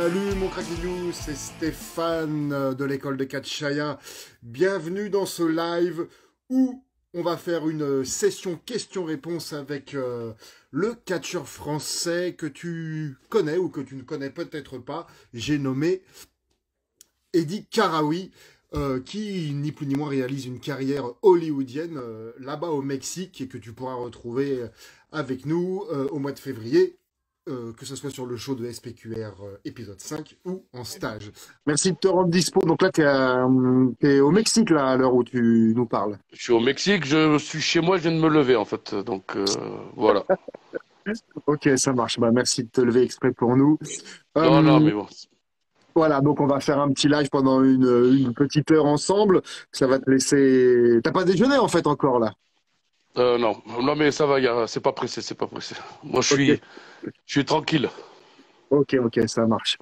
Salut mon Craquignou, c'est Stéphane de l'école de Catchaya. Bienvenue dans ce live où on va faire une session questions-réponses avec le catcheur français que tu connais ou que tu ne connais peut-être pas. J'ai nommé Eddie Karaoui, qui ni plus ni moins réalise une carrière hollywoodienne là-bas au Mexique et que tu pourras retrouver avec nous au mois de février. Que ce soit sur le show de SPQR épisode 5 ou en stage. Merci de te rendre dispo. Donc là, t'es au Mexique là, à l'heure où tu nous parles. Je suis au Mexique, je suis chez moi, je viens de me lever en fait. Donc voilà. Ok, ça marche. Bah, merci de te lever exprès pour nous. Non, non, Euh, mais bon. voilà, donc on va faire un petit live pendant une petite heure ensemble. Ça va te laisser... T'as pas déjeuné en fait encore là? Non, non, mais ça va, c'est pas pressé, c'est pas pressé. Moi, Ok, je suis tranquille. ok, ça marche.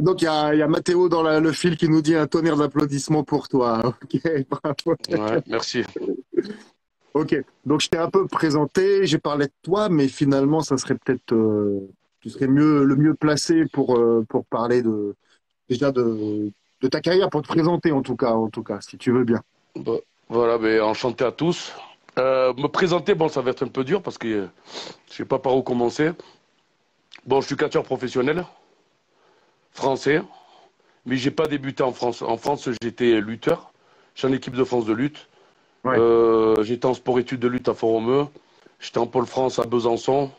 Donc il y a Mathéo dans le fil qui nous dit un tonnerre d'applaudissements pour toi. Ok, bravo. Ouais, merci. Ok, donc je t'ai un peu présenté, j'ai parlé de toi, mais finalement, ça serait peut-être, tu serais le mieux placé pour parler déjà de ta carrière, pour te présenter en tout cas, si tu veux bien. Bon, voilà, ben, enchanté à tous. Me présenter, bon, ça va être un peu dur parce que je sais pas par où commencer. Bon, je suis catcheur professionnel, français, mais j'ai pas débuté en France. En France, j'étais lutteur. Je suis en équipe de France de lutte. Ouais, J'étais en sport-études de lutte à Font-Romeu. J'étais en pôle France à Besançon.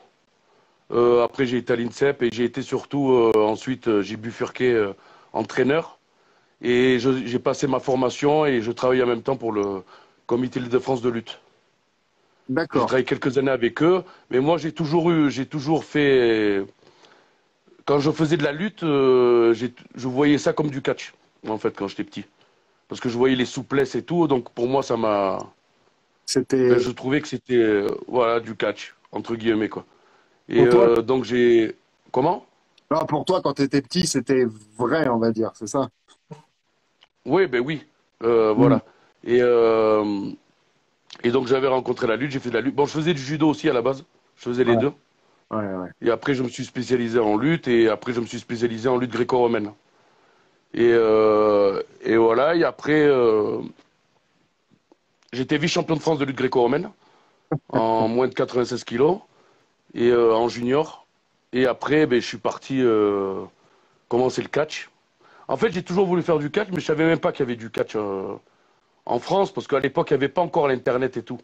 Après, j'ai été à l'INSEP et j'ai été surtout, ensuite, j'ai bifurqué entraîneur. Et j'ai passé ma formation et je travaille en même temps pour le Comité de France de lutte. J'ai d'accord. travaillé quelques années avec eux, mais moi, j'ai toujours fait, quand je faisais de la lutte, je voyais ça comme du catch, en fait, quand j'étais petit. Parce que je voyais les souplesses et tout, donc pour moi, enfin, C'était je trouvais que c'était, voilà, du catch, entre guillemets, quoi. Et pour toi, donc comment? non, pour toi, quand tu étais petit, c'était vrai, on va dire, c'est ça? Oui, ben oui, Hmm. voilà. Et, euh, et donc j'avais rencontré la lutte, j'ai fait de la lutte. Bon, je faisais du judo aussi à la base, je faisais les Ouais, deux. ouais. Et après, je me suis spécialisé en lutte et après, je me suis spécialisé en lutte gréco-romaine. Et voilà, et après, j'étais vice-champion de France de lutte gréco-romaine en moins de 96 kilos et en junior. Et après, ben, je suis parti commencer le catch. En fait, j'ai toujours voulu faire du catch, mais je savais même pas qu'il y avait du catch en France parce qu'à l'époque, il n'y avait pas encore l'Internet et tout.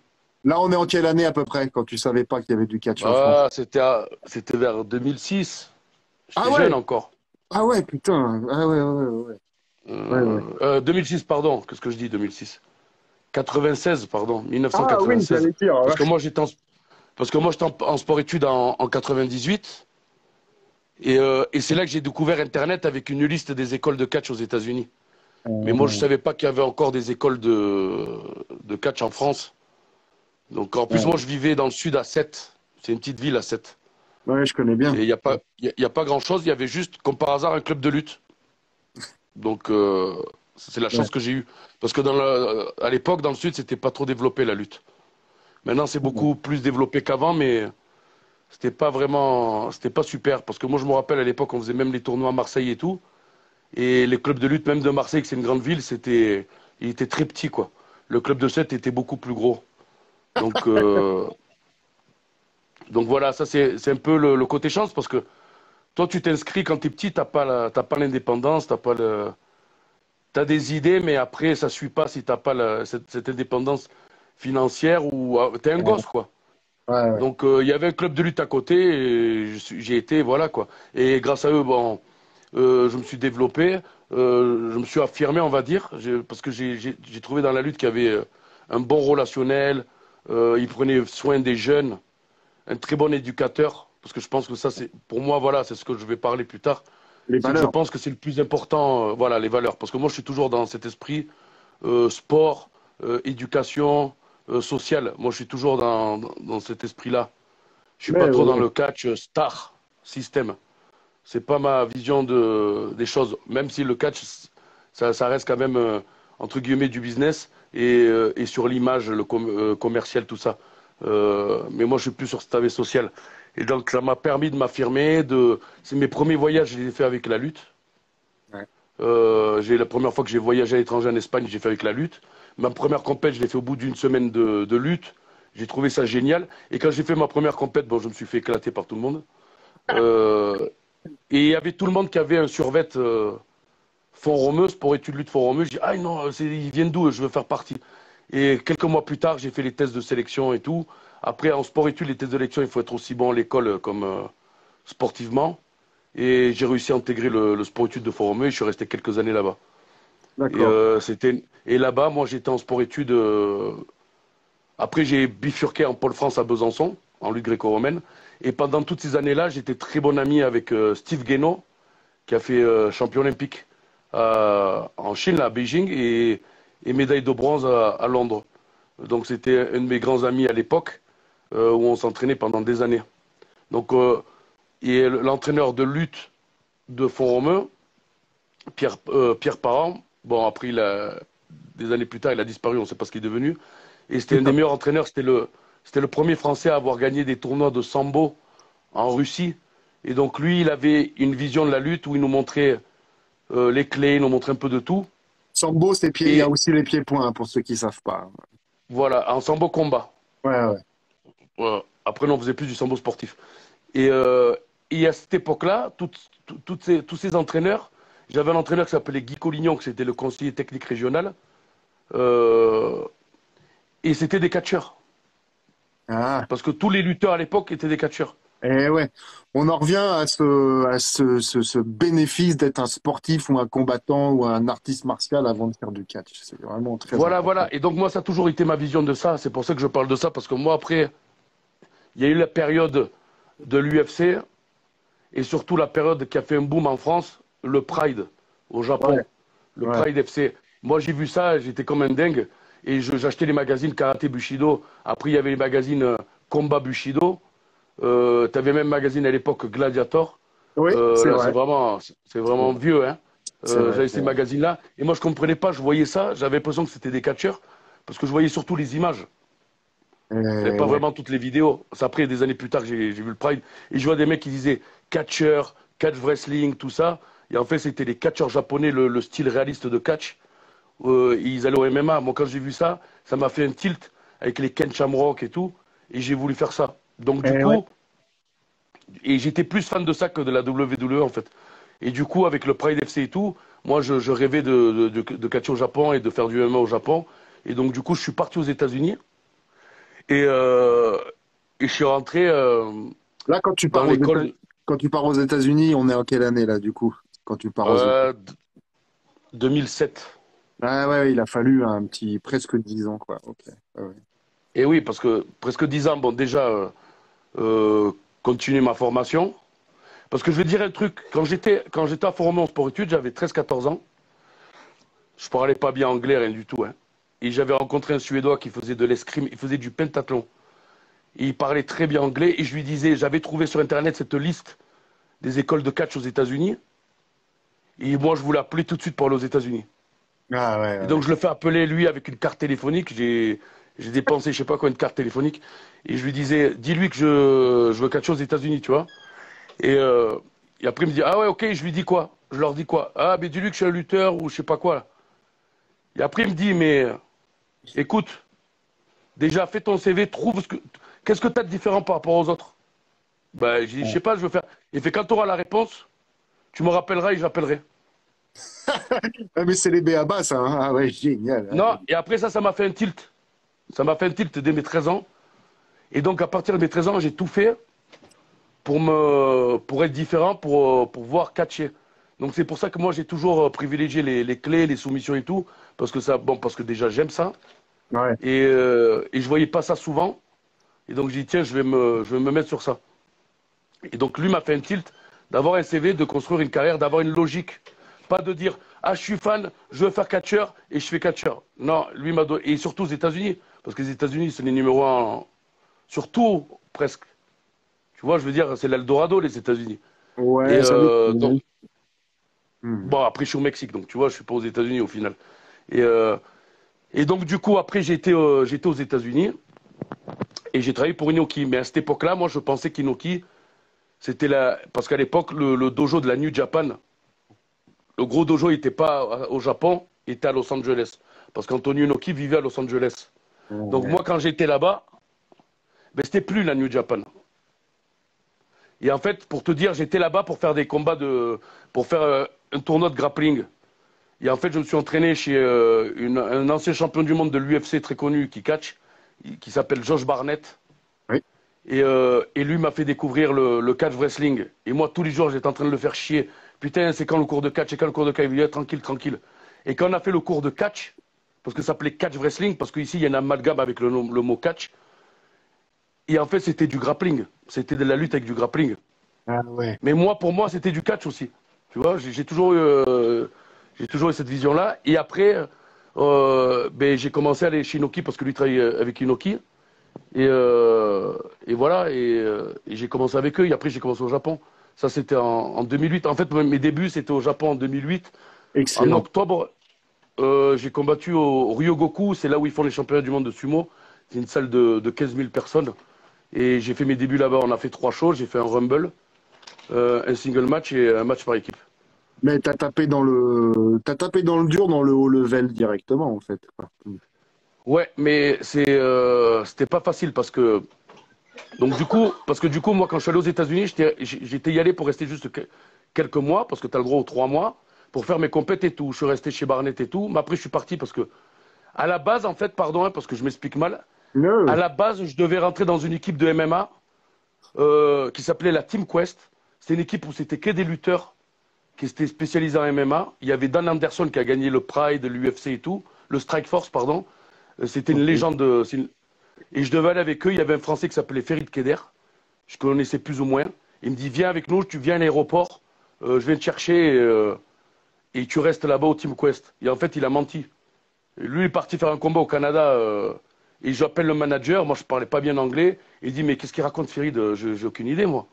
Là, on est en quelle année à peu près, quand tu savais pas qu'il y avait du catch en France? Ah, c'était vers 2006. Ah J'étais jeune ouais, encore. ah ouais, putain, ah ouais. 2006, pardon. Qu'est-ce que je dis, 2006? 96, pardon. Ah oui, 1996. j'allais dire, ouais. Parce que moi, j'étais en sport-études en 98. Et c'est là que j'ai découvert Internet avec une liste des écoles de catch aux États-Unis. Mais moi, je Euh, savais pas qu'il y avait encore des écoles de catch en France. Donc, en plus, moi, ouais, je vivais dans le sud à Sète. C'est une petite ville à Sète. ouais, je connais bien. Et il y a pas grand-chose. Il y avait juste, comme par hasard, un club de lutte. Donc, c'est la Ouais. chance que j'ai eue. Parce que à l'époque, dans le sud, c'était pas trop développé la lutte. Maintenant, c'est beaucoup plus développé qu'avant, mais c'était pas super. Parce que moi, je me rappelle à l'époque, on faisait même les tournois à Marseille et tout. Et les clubs de lutte, même de Marseille, que c'est une grande ville, il était très petit, quoi. Le club de Sète était beaucoup plus gros. Donc, donc voilà, ça c'est un peu le côté chance, parce que toi, tu t'inscris quand t'es petit, t'as pas l'indépendance, t'as des idées, mais après, ça suit pas si t'as pas cette indépendance financière ou t'es un gosse, quoi. Ouais. Donc, il y avait un club de lutte à côté, et j'ai été, voilà, quoi. Et grâce à eux, bon, je me suis développé, je me suis affirmé, on va dire, parce que j'ai trouvé dans la lutte qu'il y avait un bon relationnel, il prenait soin des jeunes, un très bon éducateur, parce que je pense que ça, c'est, pour moi, voilà, c'est ce que je vais parler plus tard, Les c'est que je valeurs. pense que c'est le plus important, voilà, les valeurs, parce que moi, je suis toujours dans cet esprit sport, éducation, sociale. Moi, je suis toujours dans cet esprit-là. Je suis pas trop dans Ouais. le catch star système. C'est pas ma vision des choses. Même si le catch, ça reste quand même entre guillemets du business et sur l'image, le commercial, tout ça. Mais moi, je suis plus sur cet aspect social. Et donc, ça m'a permis de m'affirmer. C'est mes premiers voyages, je les ai fait avec la lutte. Ouais. La première fois que j'ai voyagé à l'étranger en Espagne, j'ai fait avec la lutte. Ma première compète, je l'ai fait au bout d'une semaine de lutte. J'ai trouvé ça génial. Et quand j'ai fait ma première compète, bon, je me suis fait éclater par tout le monde. Euh, et il y avait tout le monde qui avait un survêt Font Romeu, sport études lutte Font Romeu. Je dis, ah non, ils viennent d'où? Je veux faire partie. Et quelques mois plus tard, j'ai fait les tests de sélection et tout. Après, en sport études, les tests de sélection, il faut être aussi bon à l'école comme sportivement. Et j'ai réussi à intégrer le sport études de Font Romeu et je suis resté quelques années là-bas. D'accord. Et là-bas, moi, j'étais en sport études. Après, j'ai bifurqué en pôle France à Besançon, en lutte gréco-romaine. Et pendant toutes ces années-là, j'étais très bon ami avec Steve Guénaud, qui a fait champion olympique en Chine, là, à Beijing, et médaille de bronze à Londres. Donc c'était un de mes grands amis à l'époque, où on s'entraînait pendant des années. Donc, et l'entraîneur de lutte de Font-Romeu, Pierre Parent, bon, après, des années plus tard, il a disparu, on ne sait pas ce qu'il est devenu. Et c'était un des meilleurs entraîneurs, c'était le premier Français à avoir gagné des tournois de sambo en Russie. Et donc lui, il avait une vision de la lutte où il nous montrait les clés, il nous montrait un peu de tout. Sambo, c'est pieds, il y a Et aussi les pieds-points pour ceux qui savent pas. voilà, en sambo combat. Ouais, ouais. Après, nous, on faisait plus du sambo sportif. Et, et à cette époque-là, tous ces entraîneurs, j'avais un entraîneur qui s'appelait Guy Collignon, qui était le conseiller technique régional, euh, et c'était des catcheurs. Ah, Parce que tous les lutteurs à l'époque étaient des catcheurs. et ouais. On en revient à ce bénéfice d'être un sportif ou un combattant ou un artiste martial avant de faire du catch. C'est vraiment très Voilà, important. voilà. Et donc, moi, ça a toujours été ma vision de ça. C'est pour ça que je parle de ça, parce que moi, après, il y a eu la période de l'UFC, et surtout la période qui a fait un boom en France, le Pride au Ouais, Japon, le ouais. Pride FC. Moi, j'ai vu ça, j'étais comme un dingue, et j'achetais les magazines Karaté Bushido. Après, il y avait les magazines Combat Bushido. Tu avais même un magazine à l'époque Gladiator. Oui, c'est Là, vrai. c'est C'est vraiment vrai. vieux, hein. C'est vrai, J'avais c'est ces vrai. magazines-là, et moi, je comprenais pas, je voyais ça, j'avais l'impression que c'était des catcheurs, parce que je voyais surtout les images. J'avais pas Ouais. vraiment toutes les vidéos. C'est après, des années plus tard, que j'ai vu le Pride. Et je vois des mecs qui disaient catcher, catch wrestling, tout ça. Et en fait, c'était les catcheurs japonais, le style réaliste de catch. Ils allaient au MMA. Moi, quand j'ai vu ça, ça m'a fait un tilt avec les Ken Shamrock et tout. Et j'ai voulu faire ça. Donc, du Ouais. coup, et j'étais plus fan de ça que de la WWE, en fait. Et du coup, avec le Pride FC et tout, moi, je rêvais de catcher au Japon et de faire du MMA au Japon. Et donc, du coup, je suis parti aux États-Unis. Et, euh, et je suis rentré Là, dans l'école quand tu pars aux États-Unis, on est en quelle année là, du coup? Quand tu pars aux États-Unis? 2007. Ah ouais, il a fallu un petit presque 10 ans, quoi. Ok. Ouais, ouais. Et oui, parce que presque 10 ans, bon, déjà, continuer ma formation. Parce que je vais te dire un truc, quand j'étais à Fort-Romeu en sport-études, j'avais 13 14 ans. Je parlais pas bien anglais, rien du tout, hein. Et j'avais rencontré un Suédois qui faisait de l'escrime, il faisait du pentathlon. Et il parlait très bien anglais. Et je lui disais, j'avais trouvé sur Internet cette liste des écoles de catch aux États-Unis. Et moi, je voulais appeler tout de suite pour aller aux États-Unis. Ah ouais, Et ouais, donc, ouais. je le fais appeler lui avec une carte téléphonique. J'ai dépensé, je sais pas quoi, une carte téléphonique. Et je lui disais, dis-lui que je veux catcher aux États-Unis, tu vois. Et, euh, et après, il me dit, ah ouais, ok, je lui dis quoi? Je leur dis quoi? Ah, mais dis-lui que je suis un lutteur ou je sais pas quoi, là. Et après, il me dit, mais écoute, déjà, fais ton CV, trouve qu'est-ce que tu as de différent par rapport aux autres? Ben, j'ai dit, je sais pas, je veux faire. Il fait, quand tu auras la réponse, tu me rappelleras et j'appellerai. Ah, mais c'est les B.A.-Ba, ça, hein. Ah ouais, génial. Ah, Non, et après ça, ça m'a fait un tilt. Ça m'a fait un tilt dès mes 13 ans. Et donc, à partir de mes 13 ans, j'ai tout fait pour être différent, pour voir catcher. Donc, c'est pour ça que moi, j'ai toujours privilégié les clés, les soumissions et tout. Parce que ça, bon, parce que déjà, j'aime ça. ouais. Et je voyais pas ça souvent. Et donc, j'ai dit, tiens, je vais me mettre sur ça. Et donc, lui m'a fait un tilt d'avoir un CV, de construire une carrière, d'avoir une logique. Pas de dire, ah, je suis fan, je veux faire catcheur et je fais catcheur. Non, lui m'a donné. Et surtout aux États-Unis. Parce que les États-Unis, c'est les numéros un, surtout presque. Tu vois, je veux dire, c'est l'Eldorado, les États-Unis. Et Ouais, j'avais. donc, Hmm. bon, après, je suis au Mexique, donc tu vois, je suis pas aux États-Unis au final. Et, euh, et donc, du coup, après, j'étais aux États-Unis. Et j'ai travaillé pour Inoki. Mais à cette époque-là, moi, je pensais qu'Inoki, c'était la. Parce qu'à l'époque, le dojo de la New Japan, le gros dojo n'était pas au Japon, il était à Los Angeles. Parce qu'Antonio Inoki vivait à Los Angeles. Donc Ouais. moi, quand j'étais là-bas, ben, c'était plus la New Japan. Et en fait, pour te dire, j'étais là-bas pour faire des combats pour faire un tournoi de grappling. Et en fait, je me suis entraîné chez un ancien champion du monde de l'UFC très connu qui catch, qui s'appelle Josh Barnett. Oui. Et lui m'a fait découvrir le catch wrestling. Et moi, tous les jours, j'étais en train de le faire chier. Putain, c'est quand le cours de catch? C'est quand le cours de catch? Il dit, tranquille, tranquille. Et quand on a fait le cours de catch, parce que ça s'appelait catch wrestling, parce qu'ici, il y a un amalgame avec le mot catch. Et en fait, c'était du grappling. C'était de la lutte avec du grappling. Ah ouais. Mais moi, pour moi, c'était du catch aussi. Tu vois, j'ai toujours eu cette vision-là. Et après, ben, j'ai commencé à aller chez Inoki parce que lui travaille avec Inoki. Et, euh, et voilà, et j'ai commencé avec eux. Et après, j'ai commencé au Japon. Ça, c'était en 2008. En fait, mes débuts, c'était au Japon en 2008. En Excellent. octobre, j'ai combattu au Ryogoku. C'est là où ils font les championnats du monde de sumo. C'est une salle de 15 000 personnes. Et j'ai fait mes débuts là-bas. On a fait 3 shows. J'ai fait un rumble, un single match et un match par équipe. Mais t'as tapé dans le dur, dans le haut level directement, en fait, quoi. Ouais, mais c'était pas facile parce que du coup, moi, quand je suis allé aux États-Unis, j'étais y allé pour rester juste quelques mois, parce que tu as le droit aux 3 mois, pour faire mes compètes et tout. Je suis resté chez Barnett et tout. Mais après, je suis parti parce que, à la base, en fait, pardon, hein, parce que je m'explique mal, à Non. la base, je devais rentrer dans une équipe de MMA qui s'appelait la Team Quest. C'était une équipe où c'était que des lutteurs qui étaient spécialisés en MMA. Il y avait Dan Anderson qui a gagné le Pride, l'UFC et tout, le Strike Force, pardon. C'était une Ok. légende. Et je devais aller avec eux. Il y avait un Français qui s'appelait Ferid Keder. Je connaissais plus ou moins. Il me dit, viens avec nous, tu viens à l'aéroport. Je viens te chercher et tu restes là-bas au Team Quest. Et en fait, il a menti. Et lui, il est parti faire un combat au Canada. Et j'appelle le manager. Moi, je parlais pas bien anglais. Il dit, mais qu'est-ce qu'il raconte, Ferid? J'ai aucune idée, moi.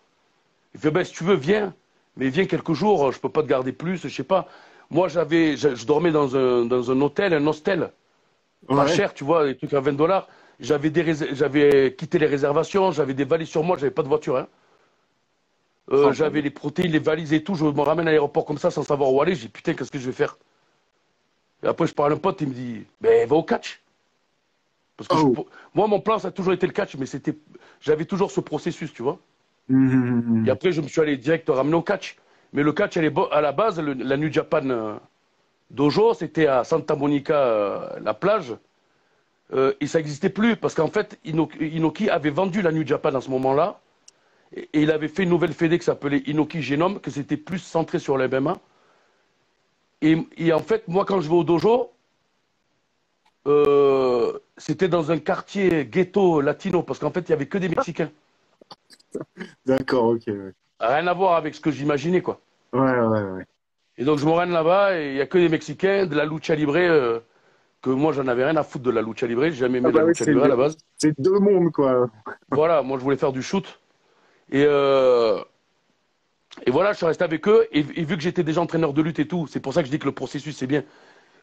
Il fait, ben, si tu veux, viens. Mais viens quelques jours. Je peux pas te garder plus. Je sais pas. Moi, je dormais dans un hôtel, un hostel. Pas Ouais. cher, tu vois, des trucs à 20 dollars. J'avais quitté les réservations, j'avais des valises sur moi, j'avais pas de voiture, hein. Oh, J'avais les protéines, les valises et tout. Je me ramène à l'aéroport comme ça sans savoir où aller. J'ai dit putain, qu'est-ce que je vais faire? Et après, je parle à un pote, il me dit, ben va au catch. Parce que oh. moi, mon plan, ça a toujours été le catch, mais j'avais toujours ce processus, tu vois. Et Mhm. après, je me suis allé direct ramener au catch. Mais le catch, à la base, la New Japan Dojo, c'était à Santa Monica, la plage. Et ça n'existait plus parce qu'en fait, Inoki avait vendu la New Japan à ce moment-là et il avait fait une nouvelle fédé qui s'appelait Inoki Genome, que c'était plus centré sur les MMA. Et en fait, moi, quand je vais au dojo, c'était dans un quartier ghetto latino parce qu'en fait, il n'y avait que des Mexicains. D'accord, ok. Ouais, Rien à voir avec ce que j'imaginais, quoi. ouais, ouais. Ouais. Et donc, je me rends là-bas et il n'y a que des Mexicains, de la lucha libre, que moi, j'en avais rien à foutre de la lucha libre. J'ai jamais Ah aimé la bah oui, lucha libre à la base. c'est deux mondes, quoi. Voilà, moi, je voulais faire du shoot. Et, Et voilà, je suis resté avec eux. Et vu que j'étais déjà entraîneur de lutte et tout, c'est pour ça que je dis que le processus, c'est bien.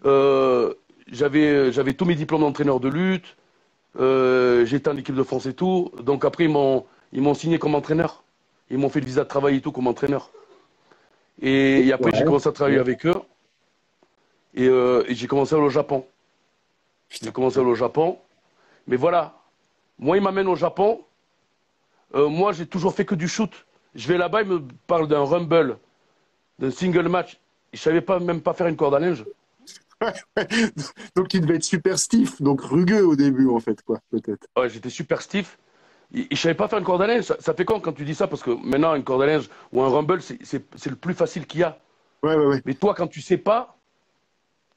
Euh, j'avais tous mes diplômes d'entraîneur de lutte. J'étais en équipe de France et tout. Donc après, ils m'ont signé comme entraîneur. Ils m'ont fait le visa de travail et tout comme entraîneur. Et après, j'ai Ouais. commencé à travailler avec eux. Et j'ai commencé à aller au Japon. J'ai Putain. commencé à aller au Japon. Mais voilà, moi, ils m'amènent au Japon. Moi, j'ai toujours fait que du shoot. Je vais là-bas, ils me parlent d'un rumble, d'un single match. Je savais pas même pas faire une corde à linge. Donc il devait être super stiff, donc rugueux au début, en fait, quoi, peut-être. Ouais, j'étais super stiff. Et je savais pas faire une corde à linge. Ça fait quand tu dis ça? Parce que maintenant, une corde à linge ou un rumble, c'est le plus facile qu'il y a. Ouais, ouais, ouais. Mais toi, quand tu sais pas,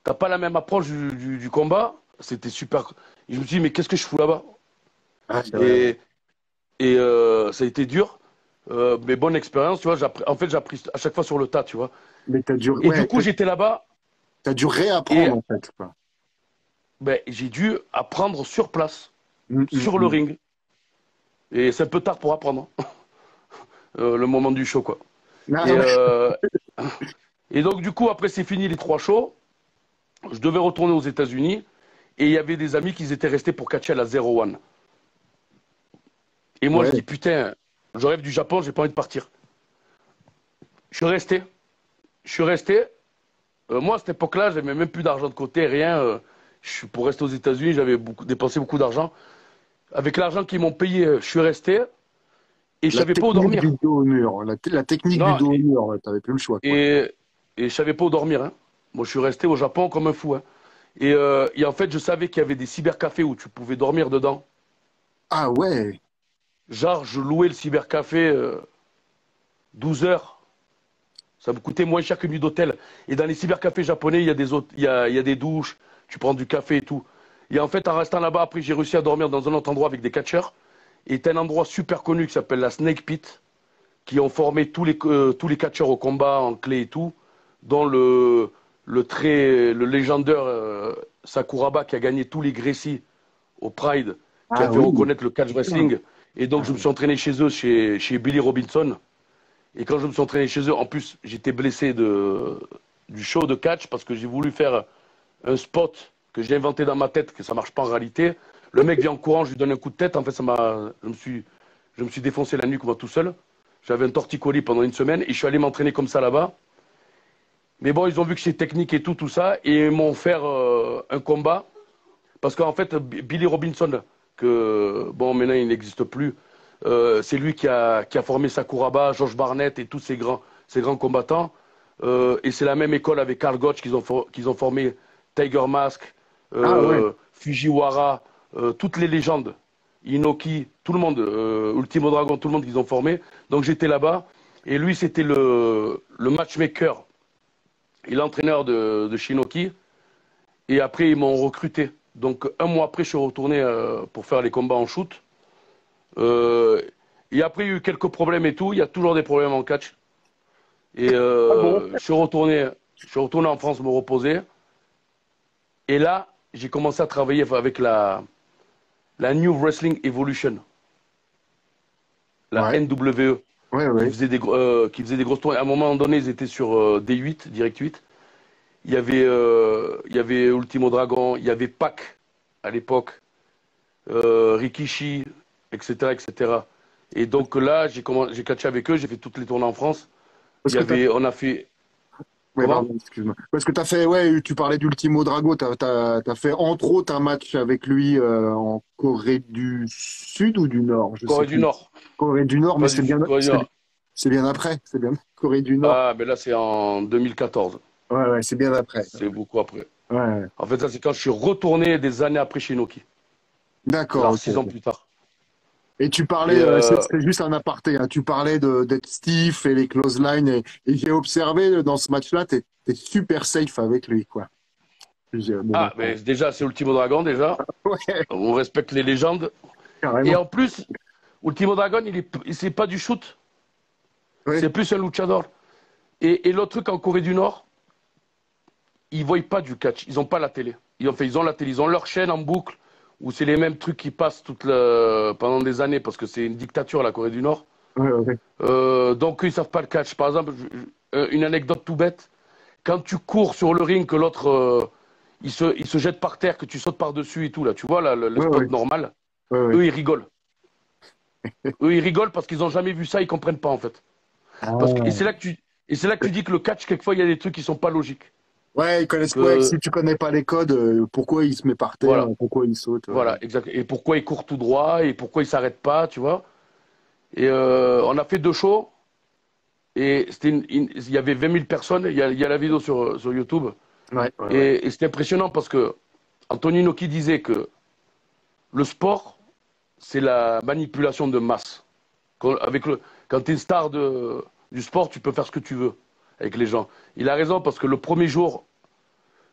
t'as pas la même approche du combat. C'était super. Et je me suis dit, mais qu'est-ce que je fous là-bas? Ah, c'est vrai, ouais. Et, ça a été dur. Mais bonne expérience, tu vois. En fait, j'ai appris à chaque fois sur le tas, tu vois. Mais Et du coup, j'étais là-bas t'as dû et réapprendre, en fait, quoi. ben, j'ai dû apprendre sur place, Mm, mm, sur le mm. ring. Et c'est un peu tard pour apprendre, hein. Le moment du show, quoi. Ah, Et, ouais. et donc, du coup, après, c'est fini les 3 shows. Je devais retourner aux États-Unis. Et il y avait des amis qui étaient restés pour catcher à la 01. Et moi, je Ouais. dis, putain, je rêve du Japon, j'ai pas envie de partir. Je suis resté. Je suis resté. Moi, à cette époque-là, j'avais même plus d'argent de côté, rien. Pour rester aux États-Unis, j'avais dépensé beaucoup d'argent. Avec l'argent qu'ils m'ont payé, je suis resté et je La savais pas où technique du dormir. dos au mur. La technique du Non, dos au mur, ouais, t'avais plus le choix, quoi. et, et je savais pas où dormir, hein. Moi, je suis resté au Japon comme un fou, hein. Et en fait, je savais qu'il y avait des cybercafés où tu pouvais dormir dedans. Ah ouais. Genre, je louais le cybercafé 12 heures. Ça me coûtait moins cher qu'une nuit d'hôtel. Et dans les cybercafés japonais, il y a des douches, tu prends du café et tout. Et en fait, en restant là-bas, après, j'ai réussi à dormir dans un autre endroit avec des catcheurs. Et t'as un endroit super connu qui s'appelle la Snake Pit, qui ont formé tous les catcheurs au combat en clé et tout, dont le légendaire Sakuraba qui a gagné tous les Gracie au Pride, qui a Ah fait oui. reconnaître le catch wrestling. Et donc, Ah je me suis entraîné chez eux, chez Billy Robinson. Et quand je me suis entraîné chez eux, en plus, j'étais blessé du show de catch parce que j'ai voulu faire un spot que j'ai inventé dans ma tête, que ça marche pas en réalité. Le mec vient en courant, je lui donne un coup de tête. En fait, je me suis défoncé la nuque moi tout seul. J'avais un torticolis pendant une semaine et je suis allé m'entraîner comme ça là-bas. Mais bon, ils ont vu que j'étais technique et tout ça et ils m'ont offert un combat. Parce qu'en fait, Billy Robinson, que bon, maintenant il n'existe plus, c'est lui qui a formé Sakuraba, George Barnett et tous ces grands combattants. Et c'est la même école avec Karl Gotch qu'ils ont formé Tiger Mask, Ah ouais. Fujiwara, toutes les légendes, Inoki, tout le monde, Ultimo Dragon, tout le monde qu'ils ont formé. Donc j'étais là-bas et lui c'était le matchmaker et l'entraîneur de Shinoki. Et après ils m'ont recruté. Donc un mois après je suis retourné pour faire les combats en shoot. Euh, et après il y a eu quelques problèmes et tout. Il y a toujours des problèmes en catch. Et Ah bon? je suis retourné en France me reposer. Et là, j'ai commencé à travailler avec la New Wrestling Evolution, la Ouais. NWE, Ouais, ouais. qui faisait des grosses tournées. À un moment donné, ils étaient sur D8, Direct 8. Il y avait Ultimo Dragon, il y avait Pac à l'époque, Rikishi, etc., etc. Et cetera. Et donc là, j'ai catché avec eux, j'ai fait toutes les tournées en France. Parce que t'as On a fait, Ouais, comment? pardon, excuse-moi. Parce que tu as fait, ouais, tu parlais d'Ultimo Drago, t'as fait entre autres un match avec lui en Corée du Sud ou du Nord, je sais Corée du plus. Nord. Corée du Nord, mais Pas du Sud, Corée du Nord. c'est bien après, c'est bien. Corée du Nord. Ah, mais là, c'est en 2014. Ouais, ouais, c'est bien après. C'est beaucoup après. Ouais, ouais. En fait, ça, c'est quand je suis retourné des années après chez Noki. D'accord, Genre ok, 6 ans ok. plus tard. Et tu parlais, Et c'est juste un aparté, hein, tu parlais d'être stiff et les close lines, et j'ai observé dans ce match-là, t'es super safe avec lui, quoi. Bon, bah, ah, mais déjà, c'est Ultimo Dragon, déjà. ouais, On respecte les légendes. Et carrément. en plus, Ultimo Dragon, c'est pas du shoot. Ouais. C'est plus un luchador. Et l'autre truc en Corée du Nord, ils voient pas du catch. Ils ont pas la télé. Ils ont la télé. Ils ont leur chaîne en boucle où c'est les mêmes trucs qui passent pendant des années parce que c'est une dictature, la Corée du Nord. Ouais, ouais. Donc, ils savent pas le catch. Par exemple, une anecdote tout bête. Quand tu cours sur le ring, que l'autre il se jette par terre, que tu sautes par-dessus et tout, là, tu vois, là, le Ouais, spot ouais, normal, ouais, ouais. eux, ils rigolent. Eux, ils rigolent parce qu'ils ont jamais vu ça, ils comprennent pas, en fait. Et Ah. c'est là que tu dis que le catch, quelquefois, il y a des trucs qui sont pas logiques. Ouais, ils connaissent pas. Que, Si tu connais pas les codes, pourquoi il se met par terre, voilà, pourquoi il saute. voilà, exact. Et pourquoi ils courent tout droit, et pourquoi ils s'arrêtent pas, tu vois. Et on a fait 2 shows, et il y avait 20 000 personnes, il y a la vidéo sur YouTube. Ouais, ouais, ouais. Et c'était impressionnant parce que Antonino qui disait que le sport, c'est la manipulation de masse. Quand tu es une star du sport, tu peux faire ce que tu veux avec les gens. Il a raison parce que le premier jour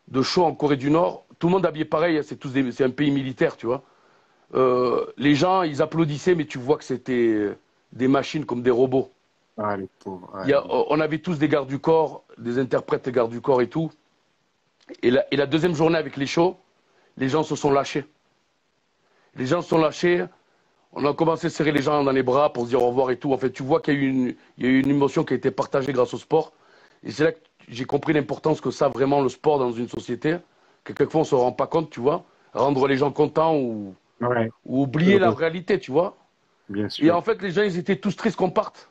de show en Corée du Nord, tout le monde habillé pareil, hein, c'est un pays militaire, tu vois. Les gens, ils applaudissaient, mais tu vois que c'était des machines comme des robots. Ah, les pauvres. On avait tous des gardes du corps, des interprètes des gardes du corps et tout. Et la deuxième journée avec les shows, les gens se sont lâchés. Les gens se sont lâchés. On a commencé à serrer les gens dans les bras pour se dire au revoir et tout. En fait, tu vois qu'il y a il y a eu une émotion qui a été partagée grâce au sport. Et c'est là que j'ai compris l'importance que ça a vraiment le sport dans une société. Que quelquefois on ne se rend pas compte, tu vois. Rendre les gens contents Ouais, ou ouais, oublier la ouais. réalité, tu vois. bien Et sûr. en fait, les gens, ils étaient tous tristes qu'on parte.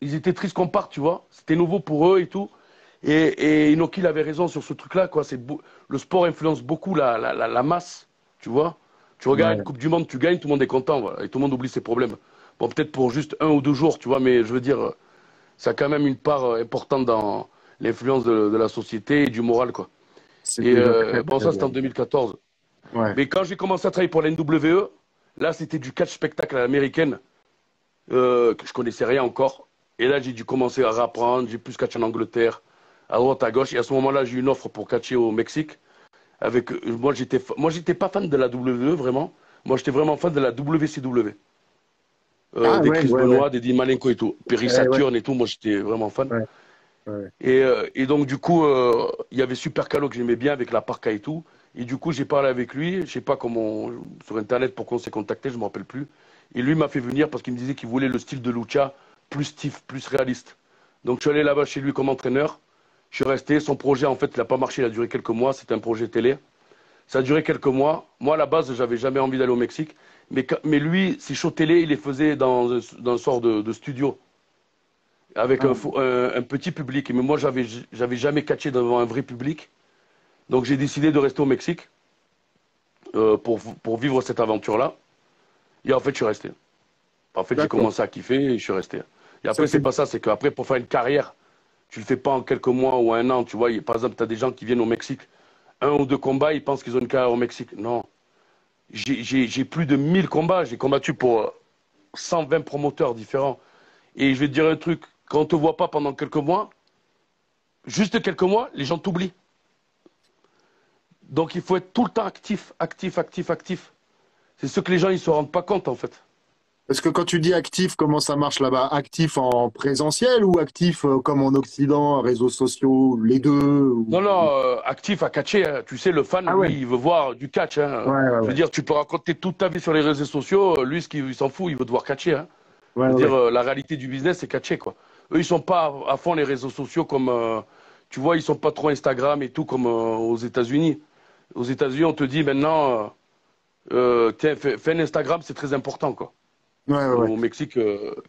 Ils étaient tristes qu'on parte, tu vois. C'était nouveau pour eux et tout. Et Inoki, il avait raison sur ce truc-là, quoi. Le sport influence beaucoup la masse, tu vois. Tu regardes une Ouais, Coupe du Monde, tu gagnes, tout le monde est content, voilà, et tout le monde oublie ses problèmes. Bon, peut-être pour juste 1 ou 2 jours, tu vois, mais je veux dire, ça a quand même une part importante dans l'influence de la société et du moral, quoi. c'est Et déjà très bon, très ça, c'était bien. en 2014. Ouais, Mais quand j'ai commencé à travailler pour la NWE, là, c'était du catch spectacle à l'américaine, que je connaissais rien encore. Et là, j'ai dû commencer à rapprendre, j'ai plus catché en Angleterre, à droite, à gauche. Et à ce moment-là, j'ai eu une offre pour catcher au Mexique. Avec, moi, j'étais pas fan de la WWE, vraiment. Moi, j'étais vraiment fan de la WCW. ah Des ouais, Chris ouais, ouais, Benoit, des Dean Malenko et tout. Perry ouais, ouais, Saturn et tout, moi, j'étais vraiment fan. ouais, ouais. Et donc, du coup, il y avait Super Calo que j'aimais bien avec la parka et tout. Et du coup, j'ai parlé avec lui, je sais pas comment, sur Internet, pourquoi on s'est contacté, je me rappelle plus. Et lui m'a fait venir parce qu'il me disait qu'il voulait le style de Lucha plus stiff, plus réaliste. Donc, je suis allé là-bas chez lui comme entraîneur. Je suis resté. Son projet, en fait, il n'a pas marché, il a duré quelques mois. C'était un projet télé. Ça a duré quelques mois. Moi, à la base, j'avais jamais envie d'aller au Mexique. Mais lui, ses shows télé, il les faisait dans un sort de studio avec Ah, un petit public. Mais moi, j'avais jamais catché devant un vrai public. Donc j'ai décidé de rester au Mexique pour vivre cette aventure-là. Et en fait, je suis resté. En fait, j'ai d'accord. commencé à kiffer et je suis resté. Et Ça après, c'est fait, pas ça, c'est qu'après, pour faire une carrière, tu le fais pas en quelques mois ou un an, tu vois. Par exemple, tu as des gens qui viennent au Mexique, 1 ou 2 combats, ils pensent qu'ils ont une carrière au Mexique. Non. J'ai plus de 1000 combats. J'ai combattu pour 120 promoteurs différents. Et je vais te dire un truc, quand on te voit pas pendant quelques mois, juste quelques mois, les gens t'oublient. Donc il faut être tout le temps actif, actif, actif, actif. C'est ce que les gens ils se rendent pas compte en fait. parce que quand tu dis actif, comment ça marche là-bas? Actif en présentiel ou actif comme en Occident, réseaux sociaux, les deux Non, non, actif à catcher, hein. Tu sais, le fan, Ah ouais, lui, il veut voir du catch, hein. ouais, ouais, Je veux ouais, dire, tu peux raconter toute ta vie sur les réseaux sociaux, lui, il s'en fout, il veut te voir catcher, hein. ouais, Je veux dire, ouais. la réalité du business, c'est catcher, quoi. Eux, ils sont pas à fond les réseaux sociaux comme, tu vois, ils sont pas trop Instagram et tout comme aux États-Unis. Aux États-Unis, on te dit maintenant, tiens, fais un Instagram, c'est très important, quoi. Ouais, ouais, ouais. Au Mexique,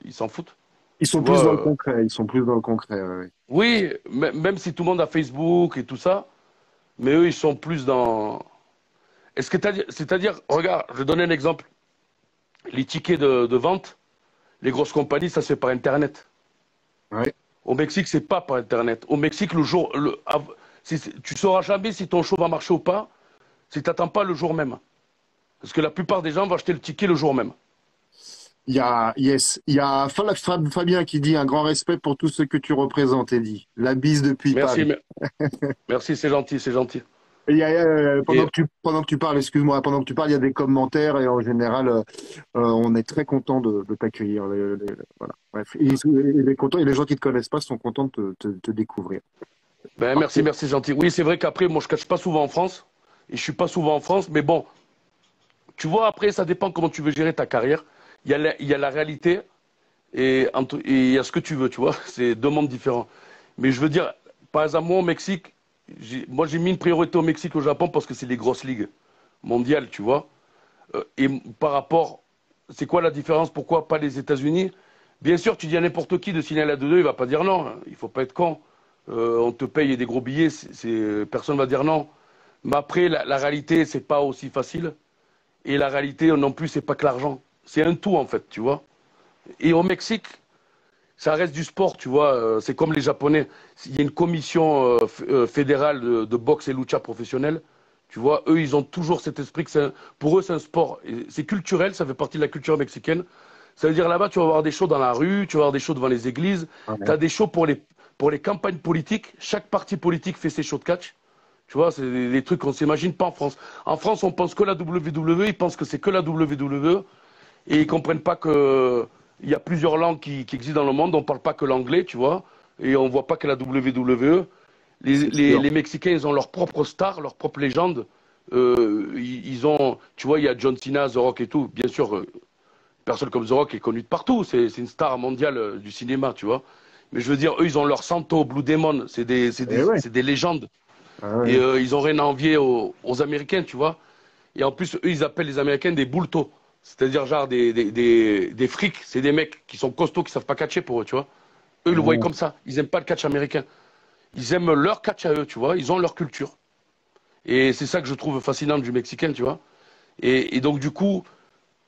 ils s'en foutent. Ils Tu sont plus vois, dans le concret, ils sont plus dans le concret, ouais, ouais. oui, même si tout le monde a Facebook et tout ça, mais eux, ils sont plus dans. Est-ce que c'est-à-dire, regarde, je vais donner un exemple. Les tickets de vente, les grosses compagnies, ça se fait par Internet. Ouais. Au Mexique, c'est pas par Internet. Au Mexique, tu sauras jamais si ton show va marcher ou pas si tu n'attends pas le jour même. Parce que la plupart des gens vont acheter le ticket le jour même. Yes, il y a Fabien qui dit un grand respect pour tout ce que tu représentes, Eddie. La bise depuis Merci, Paris. merci, c'est gentil, c'est gentil. Et Et pendant que tu parles, excuse-moi, pendant que tu parles, il y a des commentaires et en général, on est très content de t'accueillir. Voilà. Bref. Et les gens qui te connaissent pas sont contents de te découvrir. ben, merci, Parfait. merci, gentil. Oui, c'est vrai qu'après, moi, je ne cache pas souvent en France. Et je suis pas souvent en France, mais bon, tu vois, après, ça dépend comment tu veux gérer ta carrière. Il y a la réalité et il y a ce que tu veux, tu vois. C'est 2 mondes différents. Mais je veux dire, par exemple, moi, au Mexique, moi, j'ai mis une priorité au Mexique, au Japon, parce que c'est les grosses ligues mondiales, tu vois. Et par rapport, c'est quoi la différence? Pourquoi pas les États-Unis? Bien sûr, tu dis à n'importe qui de signer à la 2-2, il va pas dire non, hein. Il faut pas être con. On te paye des gros billets, personne va dire non. Mais après, la réalité, c'est pas aussi facile. Et la réalité, non plus, c'est pas que l'argent. C'est un tout, en fait, tu vois. Et au Mexique, ça reste du sport, tu vois. C'est comme les Japonais. Il y a une commission fédérale de boxe et lucha professionnelle. Tu vois, eux, ils ont toujours cet esprit que pour eux, c'est un sport. C'est culturel, ça fait partie de la culture mexicaine. Ça veut dire là-bas, tu vas avoir des shows dans la rue, tu vas avoir des shows devant les églises. Tu Ouais. as des shows pour les campagnes politiques. Chaque parti politique fait ses shows de catch. Tu vois, c'est des trucs qu'on s'imagine pas en France. En France, on pense que la WWE, ils pensent que c'est que la WWE et ils comprennent pas que il y a plusieurs langues qui existent dans le monde. On parle pas que l'anglais, tu vois, et on voit pas que la WWE. C'est sûr. Les Mexicains, ils ont leur propre star, leur propre légende. Ils ont, tu vois, il y a John Cena, The Rock et tout. Bien sûr, personne comme The Rock est connu de partout. C'est une star mondiale du cinéma, tu vois. Mais je veux dire, eux, ils ont leur Santo, Blue Demon. Eh ouais. C'est des légendes. Ah Et ouais. ils ont rien à envier aux Américains, tu vois. Et en plus, eux, ils appellent les Américains des bultos. C'est-à-dire, genre, des frics, c'est des mecs qui sont costauds, qui savent pas catcher pour eux, tu vois. Eux, ils le voient Ouais. comme ça. Ils aiment pas le catch américain. Ils aiment leur catch à eux, tu vois. Ils ont leur culture. Et c'est ça que je trouve fascinant du Mexicain, tu vois. Et donc, du coup,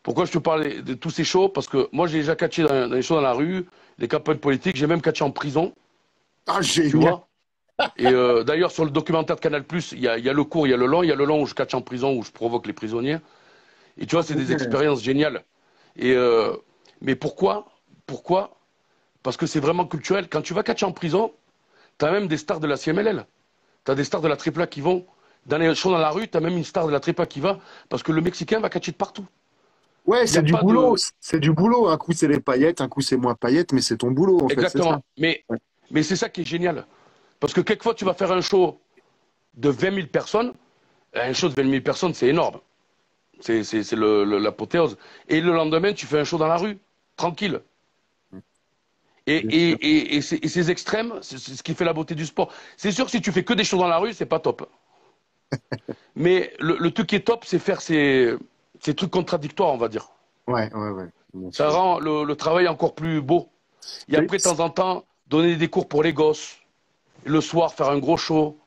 pourquoi je te parlais de tous ces shows? Parce que moi, j'ai déjà catché dans les shows dans la rue, les campagnes politiques. J'ai même catché en prison, Ah, tu génial. vois. Et d'ailleurs, sur le documentaire de Canal+, il y a le court, il y a le long. Il y a le long où je catch en prison, où je provoque les prisonniers. Et tu vois, c'est des Ouais. expériences géniales. Et mais pourquoi? Pourquoi? Parce que c'est vraiment culturel. Quand tu vas catcher en prison, tu as même des stars de la CMLL. Tu as des stars de la AAA qui vont. Dans les shows dans la rue, tu as même une star de la AAA qui va. Parce que le Mexicain va catcher de partout. Ouais, Il n'y a c'est du pas boulot. de. C'est du boulot. Un coup, c'est les paillettes, un coup, c'est moins paillettes, mais c'est ton boulot, en fait, c'est ça. Exactement. Mais, Ouais. mais c'est ça qui est génial. Parce que quelquefois, tu vas faire un show de 20 000 personnes. Un show de 20 000 personnes, c'est énorme. C'est l'apothéose. Et le lendemain, tu fais un show dans la rue, tranquille. Bien sûr. Et ces extrêmes, c'est ce qui fait la beauté du sport. C'est sûr que si tu fais que des shows dans la rue, c'est pas top. Mais le truc qui est top, c'est faire ces trucs contradictoires, on va dire. Ouais, ouais, ouais, bien Ça sûr. rend le travail encore plus beau. Et Mais après, de temps en temps, donner des cours pour les gosses. Le soir, faire un gros show.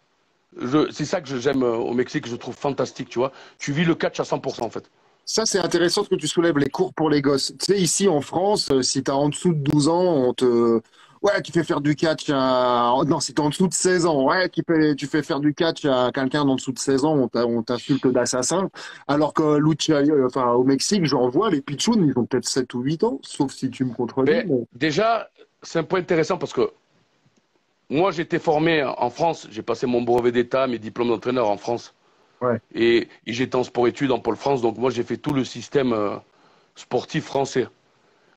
C'est ça que j'aime au Mexique, je trouve fantastique, tu vois. Tu vis le catch à 100% en fait. ça, c'est intéressant ce que tu soulèves, les cours pour les gosses. Tu sais, ici en France, si tu as en dessous de 12 ans, on te. Ouais, tu fais faire du catch à. Non, si t'es en dessous de 16 ans, ouais, tu fais faire du catch à quelqu'un d'en dessous de 16 ans, on t'insulte d'assassin. Alors que Lucha, enfin, au Mexique, j'en vois, les pitchouns, ils ont peut-être 7 ou 8 ans, sauf si tu me contredis. Mais Mais... déjà, c'est un point intéressant parce que moi, j'ai été formé en France. J'ai passé mon brevet d'État, mes diplômes d'entraîneur en France. Ouais. Et j'étais en sport-études en Pôle France. Donc, moi, j'ai fait tout le système sportif français.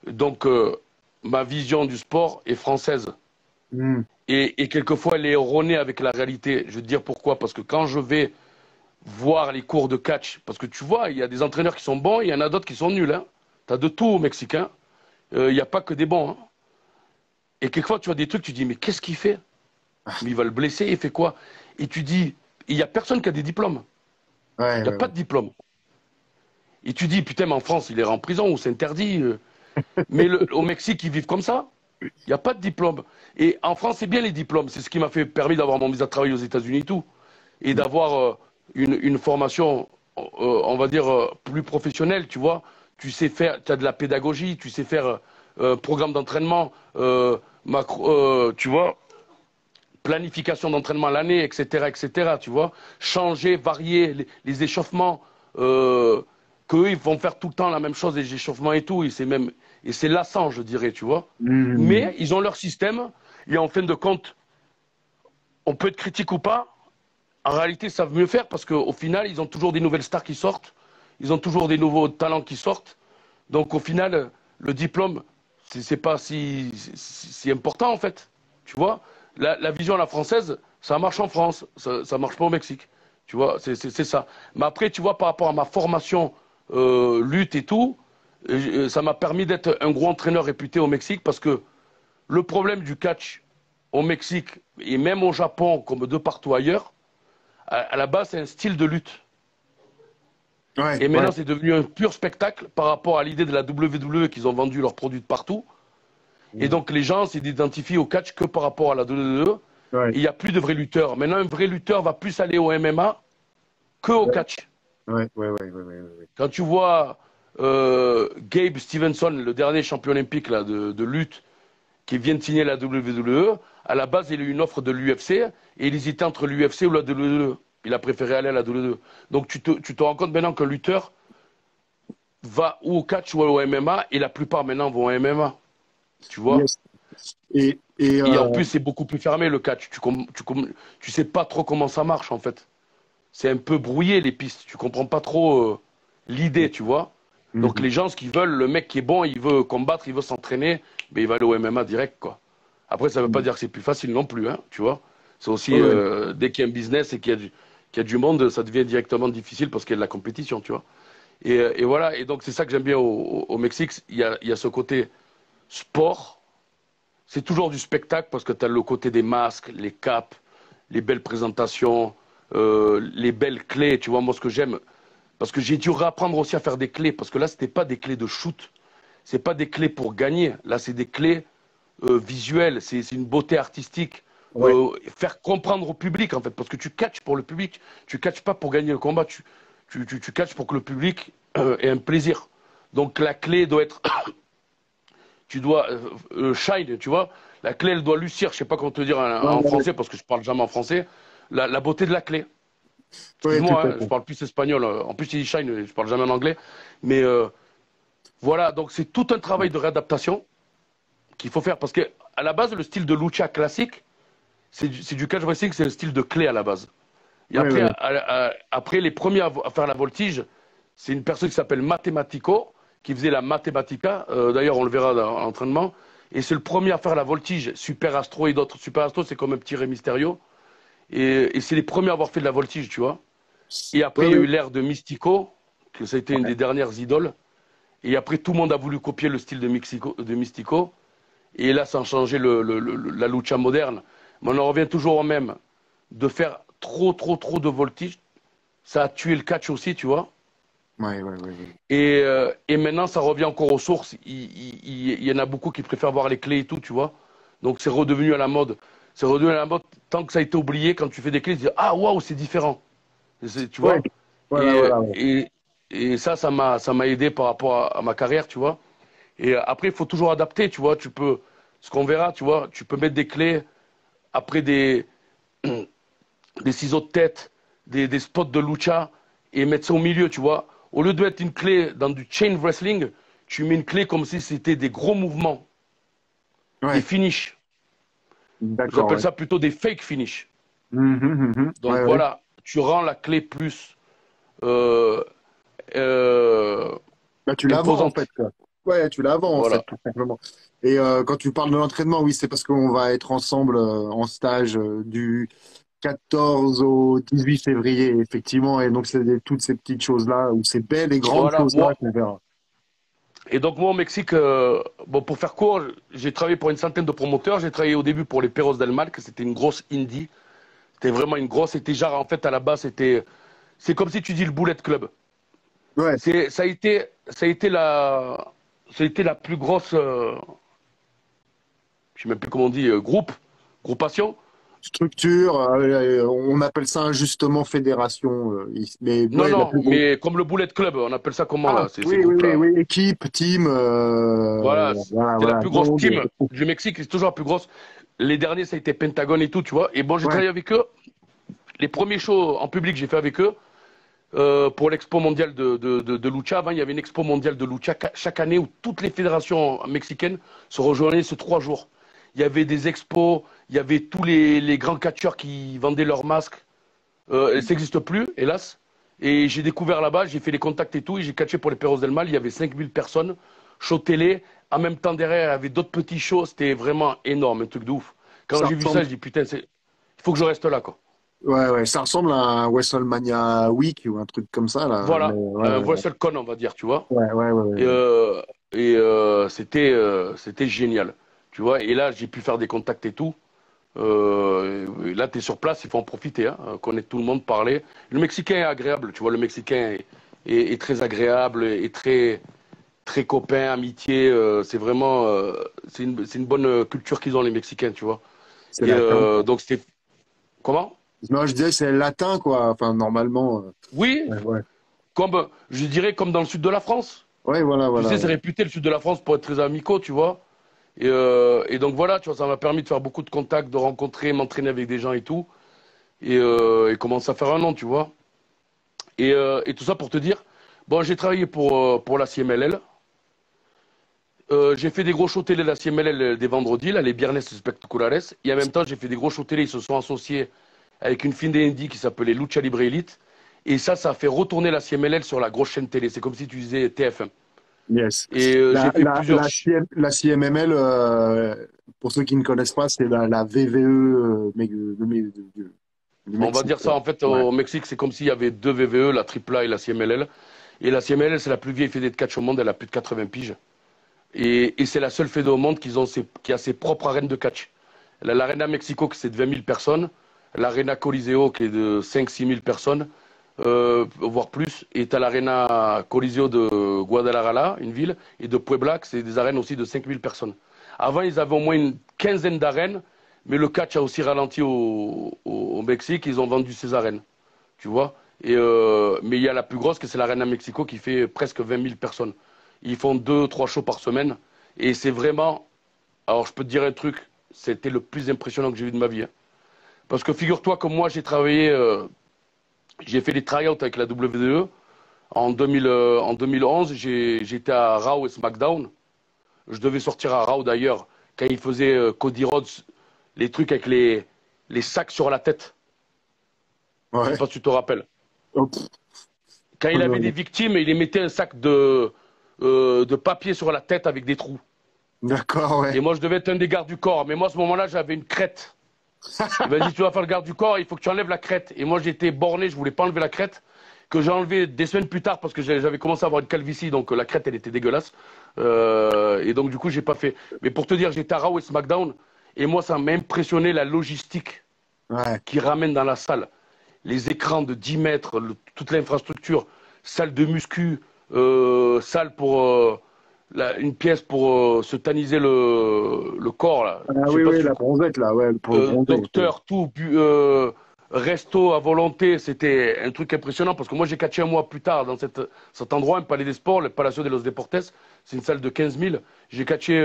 Donc, ma vision du sport est française. Hmm. Et quelquefois, elle est erronée avec la réalité. Je veux te dire pourquoi. Parce que quand je vais voir les cours de catch, parce que tu vois, il y a des entraîneurs qui sont bons, il y en a d'autres qui sont nuls. Hein. Tu as de tout au Mexique. Hein. Il n'y a pas que des bons. Hein. Et quelquefois, tu vois des trucs, tu dis, mais qu'est-ce qu'il fait? Mais il va le blesser, il fait quoi? Et tu dis, il n'y a personne qui a des diplômes. Ouais, Il n'y a ouais, pas ouais. de diplôme. Et tu dis, putain, mais en France, il est en prison ou c'est interdit. Mais au Mexique, ils vivent comme ça. Il n'y a pas de diplôme. Et en France, c'est bien les diplômes. C'est ce qui m'a fait permis d'avoir mon visa de travail aux États-Unis et tout. Et Hmm. d'avoir une formation, on va dire, plus professionnelle, tu vois. Tu sais faire, tu as de la pédagogie, tu sais faire programme d'entraînement, tu vois, planification d'entraînement à l'année, etc., tu vois. Changer, varier les échauffements, qu'eux, ils vont faire tout le temps la même chose, les échauffements et tout, et c'est lassant, je dirais, tu vois. Hmm. Mais ils ont leur système, et en fin de compte, on peut être critique ou pas, en réalité, ils savent mieux faire parce qu'au final, ils ont toujours des nouvelles stars qui sortent, ils ont toujours des nouveaux talents qui sortent. Donc au final, le diplôme, c'est pas si important en fait. Tu vois, la vision à la française, ça marche en France, ça marche pas au Mexique. Tu vois, c'est ça. Mais après, tu vois, par rapport à ma formation lutte et tout, ça m'a permis d'être un gros entraîneur réputé au Mexique parce que le problème du catch au Mexique et même au Japon, comme de partout ailleurs, à la base, c'est un style de lutte. Ouais, Et ouais. maintenant, c'est devenu un pur spectacle par rapport à l'idée de la WWE qu'ils ont vendu leurs produits de partout. Et Hmm. donc, les gens s'identifient au catch que par rapport à la WWE. Ouais, Et il n'y a plus de vrais lutteurs. Maintenant, un vrai lutteur va plus aller au MMA que au ouais, catch. ouais, ouais, ouais, ouais, ouais, ouais. Quand tu vois Gabe Stevenson, le dernier champion olympique là, de lutte, qui vient de signer la WWE, à la base, il a eu une offre de l'UFC et il hésitait entre l'UFC ou la WWE. Il a préféré aller à la WWE. Donc tu te rends compte maintenant qu'un lutteur va ou au catch ou au MMA et la plupart maintenant vont au MMA. Tu vois? Yes. Et Et en plus, c'est beaucoup plus fermé le catch. Tu sais pas trop comment ça marche en fait. C'est un peu brouillé les pistes. Tu comprends pas trop l'idée, tu vois? Donc Mhm. les gens, ce qu'ils veulent, le mec qui est bon, il veut combattre, il veut s'entraîner, mais il va aller au MMA direct, quoi. Après, ça veut pas Mhm. dire que c'est plus facile non plus, hein, tu vois? C'est aussi, Ouais, ouais. dès qu'il y a un business et qu'il y a du monde, ça devient directement difficile parce qu'il y a de la compétition, tu vois? Et voilà, et donc c'est ça que j'aime bien au Mexique, il y a ce côté sport, c'est toujours du spectacle parce que tu as le côté des masques, les capes, les belles présentations, les belles clés, tu vois? Moi, ce que j'aime, Parce que j'ai dû réapprendre aussi à faire des clés. Parce que là, c'était pas des clés de shoot. C'est pas des clés pour gagner. Là, c'est des clés visuelles. C'est une beauté artistique. Ouais. Faire comprendre au public, en fait. Parce que tu catches pour le public. Tu catches pas pour gagner le combat. Tu catches pour que le public ait un plaisir. Donc la clé doit être. Tu dois shine, tu vois. La clé, elle doit lucir. Je sais pas comment te dire en français, parce que je parle jamais en français. La beauté de la clé. Ouais, tout Excuse-moi, à hein, je fait. parle plus espagnol. En plus, il dit shine, je parle jamais en anglais. Mais voilà, donc c'est tout un travail de réadaptation qu'il faut faire. Parce que à la base, le style de lucha classique, c'est du catch wrestling, c'est le style de clé à la base. Et Ouais, après, ouais. après les premiers à faire la voltige, c'est une personne qui s'appelle Matematico, qui faisait la Matematica. D'ailleurs, on le verra dans l'entraînement. Et c'est le premier à faire la voltige. Super Astro et d'autres. Super Astro, c'est comme un petit Rey Mysterio. Et c'est les premiers à avoir fait de la voltige, tu vois. Et après, Ouais, il y a ouais. eu l'ère de Mystico, que ça a été une des dernières idoles. Et après, tout le monde a voulu copier le style de Mystico. Et là, ça a changé la lucha moderne. Mais on en revient toujours au même. De faire trop de voltige, ça a tué le catch aussi, tu vois. Ouais, ouais, ouais, ouais. Et maintenant, ça revient encore aux sources. Il y en a beaucoup qui préfèrent voir les clés et tout, tu vois. Donc, c'est redevenu à la mode. C'est redevenu à la mode tant que ça a été oublié. Quand tu fais des clés, tu dis ah, waouh, c'est différent. Tu Ouais, vois. voilà, Et, voilà. Ouais. et, et ça m'a aidé par rapport à ma carrière, tu vois. Et après, il faut toujours adapter, tu vois. Ce qu'on verra, tu vois, tu peux mettre des clés après des ciseaux de tête, des spots de lucha et mettre ça au milieu, tu vois. Au lieu de mettre une clé dans du chain wrestling, tu mets une clé comme si c'était des gros mouvements, des Ouais, finishes. d'accord, J'appelle ouais. ça plutôt des fake finishes. Ouais, Donc ouais. voilà, tu rends la clé plus euh, euh, Bah, tu la vends, en fait, imposante. quoi. Ouais, tu la vends, en fait, Voilà. tout simplement. Et quand tu parles de l'entraînement, oui, c'est parce qu'on va être ensemble en stage du 14 au 18 février, effectivement. Et donc, c'est toutes ces petites choses-là, ou ces belles et grandes Voilà, choses-là moi. qu'on verra. Et donc moi au Mexique, bon, pour faire court, j'ai travaillé pour une centaine de promoteurs. J'ai travaillé au début pour les Perros del Mal, que c'était une grosse indie. C'était vraiment une grosse. C'était genre en fait à la base c'est comme si tu dis le Bullet Club. Ouais, Ça a été la plus grosse, je sais même plus comment on dit, groupation. structure, on appelle ça injustement fédération, mais Non, ouais, la non, plus grosse. mais comme le Bullet Club, on appelle ça comment Ah, là, ces oui, oui, oui, groupes-là. oui, équipe, team, Voilà, voilà, c'est la voilà, plus grosse gang. team du Mexique, c'est toujours la plus grosse. Les derniers, ça a été Pentagone et tout, tu vois. Et bon, j'ai Ouais, travaillé avec eux. Les premiers shows en public, j'ai fait avec eux. Pour l'expo mondiale de lucha. Avant, il y avait une expo mondiale de lucha chaque année où toutes les fédérations mexicaines se rejoignaient ce 3 jours. Il y avait des expos, il y avait tous les grands catcheurs qui vendaient leurs masques. Ça n'existe plus, hélas. Et j'ai découvert là-bas, j'ai fait les contacts et tout, et j'ai catché pour les Perros del Mal. Il y avait 5000 personnes, show télé. En même temps, derrière, il y avait d'autres petits shows. C'était vraiment énorme, un truc de ouf. Quand ça j'ai vu ça, ressemble, je dis putain, il faut que je reste là, quoi. ouais, ouais, ça ressemble à un WrestleMania Week ou un truc comme ça, là. Mais Voilà, ouais, un ouais, ouais, WrestleCon, on va dire, tu vois. ouais, ouais, ouais, Et, ouais. c'était génial. Tu vois, et là, j'ai pu faire des contacts et tout. Et là, tu es sur place, il faut en profiter, hein, connaître tout le monde, parler. Le Mexicain est agréable, tu vois, le Mexicain est très agréable, et très, très copain, amitié. C'est vraiment, c'est une bonne culture qu'ils ont, les Mexicains, tu vois. C'est Et latin. donc, c'était. Comment? Non, je disais c'est latin, quoi. Enfin, normalement. Oui, Ouais, ouais. comme, je dirais comme dans le sud de la France. Ouais, voilà, Tu voilà. sais, c'est Ouais. réputé le sud de la France pour être très amicaux, tu vois. Et donc voilà, tu vois, ça m'a permis de faire beaucoup de contacts, de rencontrer, m'entraîner avec des gens et tout. Et commencer à faire un nom, tu vois. Et tout ça pour te dire, bon, j'ai travaillé pour la CMLL. J'ai fait des gros shows télé de la CMLL des vendredis, là, les Viernes Espectaculares. Et en même temps, j'ai fait des gros shows télé, ils se sont associés avec une fin indie qui s'appelait Lucha Libre Elite. Et ça a fait retourner la CMLL sur la grosse chaîne télé. C'est comme si tu disais TF1. Yes. Et j'ai fait plusieurs. La CMML, pour ceux qui ne connaissent pas, c'est la VVE du On va Mexique, dire ça, quoi. en fait, Ouais. au Mexique, c'est comme s'il y avait deux VVE, la AAA et la CMLL. Et la CMLL, c'est la plus vieille fédé de catch au monde, elle a plus de 80 piges. Et c'est la seule fédé au monde qui a ses propres arènes de catch. Elle a l'Arena Mexico qui c'est de 20 000 personnes, l'Arena Coliseo qui est de 5 6 000 personnes, voire plus. Et tu as l'Arena Coliseo de Guadalajara, une ville, et de Puebla, c'est des arènes aussi de 5000 personnes. Avant, ils avaient au moins une quinzaine d'arènes, mais le catch a aussi ralenti au Mexique, ils ont vendu ces arènes, tu vois. Mais il y a la plus grosse, que c'est l'Arena Mexico, qui fait presque 20 000 personnes. Ils font 2, 3 shows par semaine, et c'est vraiment... Alors, je peux te dire un truc, c'était le plus impressionnant que j'ai vu de ma vie, hein. Parce que figure-toi que moi, j'ai travaillé, j'ai fait des tryouts avec la WWE. En 2011, j'étais à Raw et SmackDown. Je devais sortir à Raw d'ailleurs, quand il faisait Cody Rhodes, les trucs avec les sacs sur la tête. Je sais Ouais. pas si tu te rappelles. Oh, Quand il avait des victimes, il les mettait un sac de papier sur la tête avec des trous. d'accord, Et ouais. moi, je devais être un des gardes du corps. Mais moi, à ce moment-là, j'avais une crête. Il m'a dit, tu vas faire le garde du corps, il faut que tu enlèves la crête. Et moi, j'étais borné, je voulais pas enlever la crête, que j'ai enlevé des semaines plus tard parce que j'avais commencé à avoir une calvitie, donc la crête, elle était dégueulasse. Et donc, du coup, j'ai pas fait. Mais pour te dire, j'étais à Raw et SmackDown, et moi, ça m'a impressionné la logistique Ouais. qui ramène dans la salle. Les écrans de 10 mètres, toute l'infrastructure, salle de muscu, salle pour une pièce pour se taniser le corps, là. Ah Je sais oui, pas oui, si tu la bronzette, là, ouais, pour le bronzer. docteur, tout, resto à volonté, c'était un truc impressionnant parce que moi j'ai catché un mois plus tard dans cet endroit, un palais des sports, le Palacio de los Deportes, c'est une salle de 15 000. J'ai catché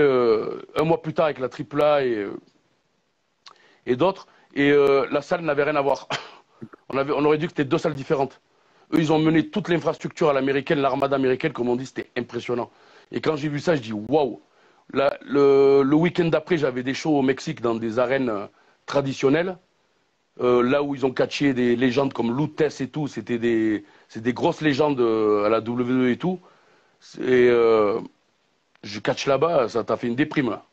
un mois plus tard avec la AAA et d'autres, et la salle n'avait rien à voir. On aurait dit que c'était deux salles différentes. Eux, ils ont mené toute l'infrastructure à l'américaine, l'armada américaine, comme on dit, c'était impressionnant. Et quand j'ai vu ça, je dis waouh! Le week-end d'après, j'avais des shows au Mexique dans des arènes traditionnelles, là où ils ont catché des légendes comme Lutes et tout. C'est des grosses légendes à la WWE et tout. Et je catch là-bas, ça t'a fait une déprime là.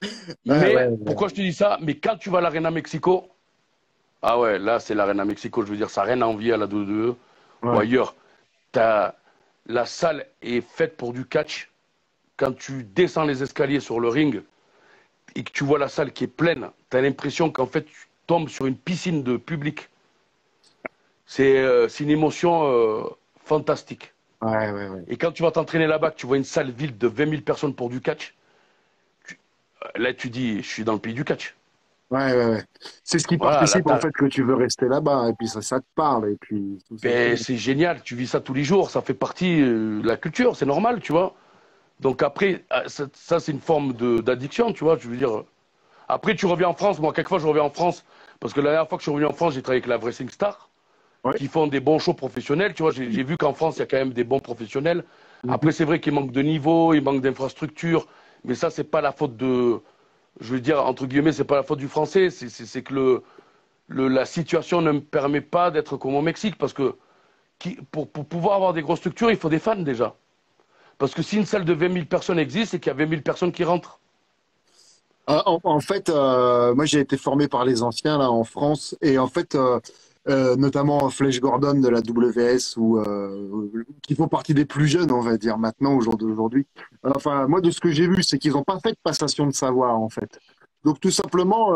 Ouais, Mais ouais, pourquoi je te dis ça? Mais quand tu vas à l'Arena Mexico, ah ouais, là c'est l'Arena Mexico, je veux dire, ça n'a rien à envier à la WWE ou ouais. ailleurs. La salle est faite pour du catch. Quand tu descends les escaliers sur le ring et que tu vois la salle qui est pleine, tu as l'impression qu'en fait tu tombes sur une piscine de public. C'est une émotion fantastique. Ouais, ouais, ouais. Et quand tu vas t'entraîner là-bas, que tu vois une salle vide de 20 000 personnes pour du catch, là tu dis, je suis dans le pays du catch. Ouais, ouais, ouais. C'est ce qui Voilà, là, participe, en fait, que tu veux rester là-bas, et puis ça te parle, et puis tout ça. ben, c'est génial, tu vis ça tous les jours, ça fait partie de la culture, c'est normal, tu vois. Donc après, ça c'est une forme d'addiction, tu vois, je veux dire. Après, tu reviens en France, moi, quelquefois je reviens en France, parce que la dernière fois que je suis revenu en France, j'ai travaillé avec la Wrestling Star, Ouais. qui font des bons shows professionnels. Tu vois, j'ai vu qu'en France, il y a quand même des bons professionnels. Mhm. Après, c'est vrai qu'il manque de niveau, il manque d'infrastructure, mais ça, c'est pas la faute je veux dire, entre guillemets, c'est pas la faute du français, c'est que la situation ne me permet pas d'être comme au Mexique, parce que pour pouvoir avoir des grosses structures, il faut des fans déjà. Parce que si une salle de 20 000 personnes existe, c'est qu'il y a 20 000 personnes qui rentrent. En fait, moi j'ai été formé par les anciens là en France et en fait, notamment Flash Gordon de la WS ou qui font partie des plus jeunes, on va dire maintenant au jour d'aujourd'hui. Enfin, moi de ce que j'ai vu, c'est qu'ils n'ont pas fait de passation de savoir en fait. Donc tout simplement,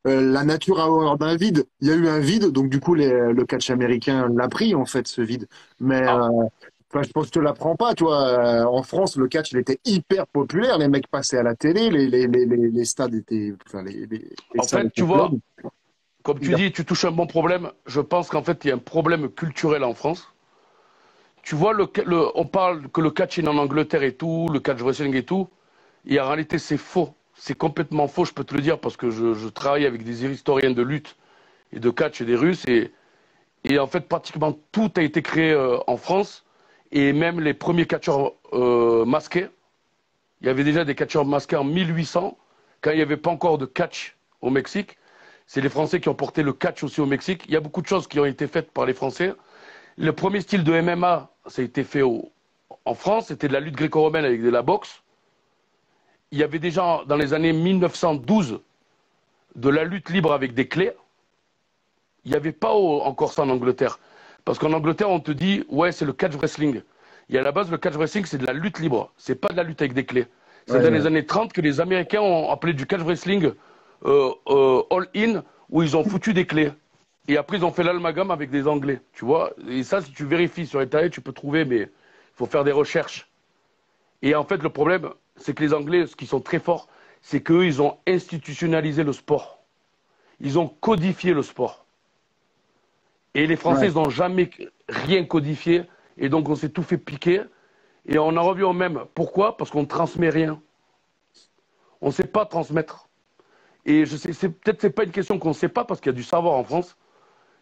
la nature a horreur d'un vide, il y a eu un vide, donc du coup le catch américain l'a pris en fait ce vide. Mais Ah, enfin, je pense que je te l'apprends pas, tu vois. En France, le catch, il était hyper populaire. Les mecs passaient à la télé, les stades étaient, enfin, les en salles fait, tu étaient vois, pleines. comme Il tu a- dis, tu touches un bon problème. Je pense qu'en fait, il y a un problème culturel en France. Tu vois, on parle que le catch est en Angleterre et tout, le catch wrestling et tout. Et en réalité, c'est faux. C'est complètement faux, je peux te le dire, parce que je travaille avec des historiens de lutte et de catch et des Russes. Et en fait, pratiquement tout a été créé en France. Et même les premiers catcheurs masqués. Il y avait déjà des catcheurs masqués en 1800, quand il n'y avait pas encore de catch au Mexique. C'est les Français qui ont porté le catch aussi au Mexique. Il y a beaucoup de choses qui ont été faites par les Français. Le premier style de MMA, ça a été fait en France, c'était de la lutte gréco-romaine avec de la boxe. Il y avait déjà dans les années 1912 de la lutte libre avec des clés. Il n'y avait pas encore ça en Angleterre. Parce qu'en Angleterre, on te dit, ouais, c'est le catch wrestling. Et à la base, le catch wrestling, c'est de la lutte libre. C'est pas de la lutte avec des clés. C'est Ouais, dans ouais. les années 30 que les Américains ont appelé du catch wrestling all-in, où ils ont foutu des clés. Et après, ils ont fait l'amalgame avec des Anglais, tu vois. Et ça, si tu vérifies sur Internet, tu peux trouver, mais il faut faire des recherches. Et en fait, le problème, c'est que les Anglais, ce qui sont très forts, c'est qu'eux, ils ont institutionnalisé le sport. Ils ont codifié le sport. Et les Français, Ouais. ils n'ont jamais rien codifié. Et donc, on s'est tout fait piquer. Et on en revient au même. Pourquoi? Parce qu'on ne transmet rien. On ne sait pas transmettre. Et je sais, peut-être c'est pas une question qu'on ne sait pas parce qu'il y a du savoir en France.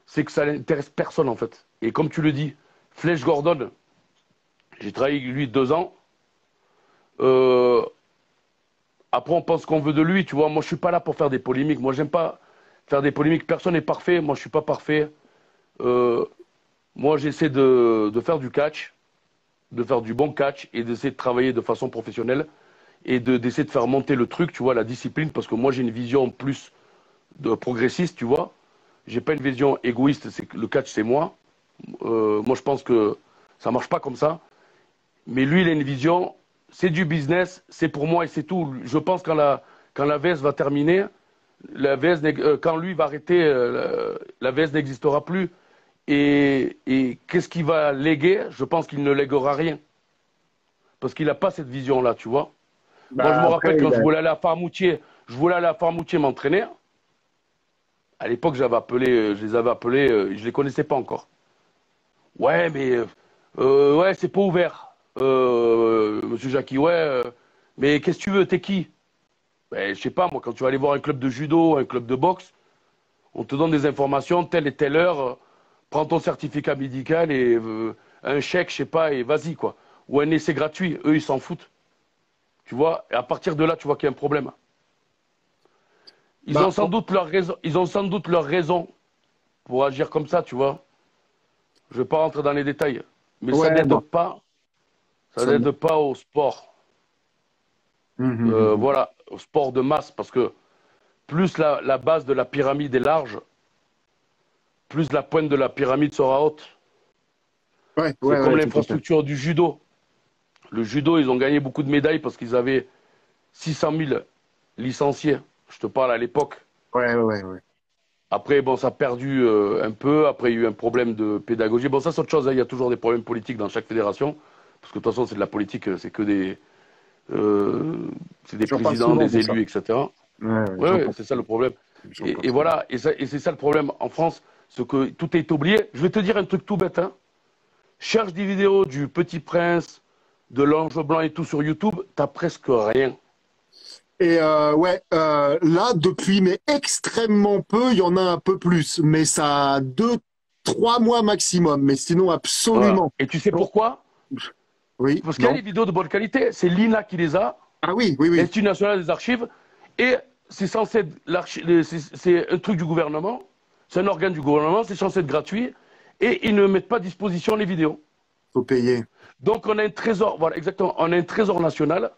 C'est que ça n'intéresse personne en fait. Et comme tu le dis, Flèche Gordon, j'ai travaillé avec lui 2 ans. Euh, Après, on pense qu'on veut de lui, tu vois. Moi, je suis pas là pour faire des polémiques. Moi, j'aime pas faire des polémiques. Personne n'est parfait. Moi, je suis pas parfait. Euh, Moi, j'essaie de faire du catch, de faire du bon catch et d'essayer de travailler de façon professionnelle et d'essayer de faire monter le truc, tu vois, la discipline, parce que moi, j'ai une vision plus de progressiste, tu vois. J'ai pas une vision égoïste, c'est que le catch, c'est moi. Moi, je pense que ça marche pas comme ça. Mais lui, il a une vision, c'est du business, c'est pour moi et c'est tout. Je pense quand la VS va terminer, quand lui va arrêter, la VS n'existera plus. Et qu'est-ce qu'il va léguer? Je pense qu'il ne léguera rien. Parce qu'il n'a pas cette vision-là, tu vois. Moi, je Bah, me après, rappelle quand je voulais aller à Farmoutier m'entraîner. À l'époque, je les avais appelés, je les connaissais pas encore. Ouais, mais ouais, c'est pas ouvert. Monsieur Jackie, ouais, mais qu'est-ce que tu veux, t'es qui? Ben, je sais pas, moi, quand tu vas aller voir un club de judo, un club de boxe, on te donne des informations, telle et telle heure, prends ton certificat médical et un chèque, je sais pas, et vas-y, quoi. Ou un essai gratuit, eux, ils s'en foutent. Tu vois, et à partir de là, tu vois qu'il y a un problème. Ils bah, ont sans doute leur raison, ils ont sans doute leur raison pour agir comme ça, tu vois. Je ne vais pas rentrer dans les détails, mais ouais, bon. ça n'aide pas au sport. Mhm. Voilà, au sport de masse, parce que plus la base de la pyramide est large, plus la pointe de la pyramide sera haute. Ouais, C'est ouais, comme ouais, tout à fait. l'infrastructure du judo. Le judo, ils ont gagné beaucoup de médailles parce qu'ils avaient 600 000 licenciés. Je te parle à l'époque. Ouais, ouais, ouais. Après, bon, ça a perdu un peu. Après, il y a eu un problème de pédagogie. Bon, ça, c'est autre chose, hein. Il y a toujours des problèmes politiques dans chaque fédération. Parce que de toute façon, c'est de la politique, euh, c'est des J'en parle présidents, souvent des de ça. élus, etc. Ouais, ouais, Ouais, j'en ouais, parle c'est ça le souvent. problème. J'en parle Et souvent. voilà, et c'est ça le problème en France, c'est que tout est oublié. Je vais te dire un truc tout bête, hein. Cherche des vidéos du Petit Prince, de l'Ange Blanc et tout sur YouTube, t'as presque rien. Et ouais, là, depuis, mais extrêmement peu, il y en a un peu plus. Mais ça a 2, 3 mois maximum. Mais sinon, Voilà. absolument. Et tu sais Bon, pourquoi? oui, Parce qu'il y a non. des vidéos de bonne qualité, c'est l'INA qui les a, Ah oui, oui, oui. l'Institut national des archives, et c'est censé être c'est un truc du gouvernement, c'est un organe du gouvernement, c'est censé être gratuit, et ils ne mettent pas à disposition les vidéos. Faut payer. Donc on a un trésor, voilà, exactement, on a un trésor national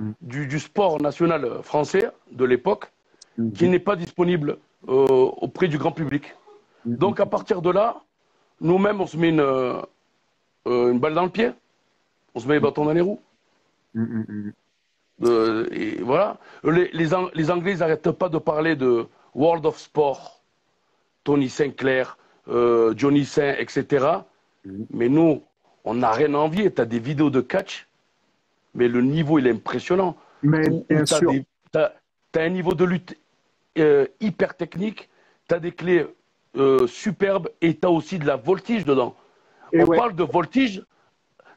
Mhm. du sport national français de l'époque qui Mhm. n'est pas disponible auprès du grand public. Donc à Mhm. partir de là, nous-mêmes, on se met une balle dans le pied, on se met les bâtons dans les roues. Mhm. Mhm. Et voilà. Les Anglais, ils n'arrêtent pas de parler de World of Sport, Tony Sinclair, Johnny Saint, etc. Mhm. Mais nous, on n'a rien à envier. Tu as des vidéos de catch, mais le niveau, il est impressionnant. Mais Où bien tu as, sûr. un niveau de lutte hyper technique, tu as des clés superbes et tu as aussi de la voltige dedans. Et On ouais, parle de voltige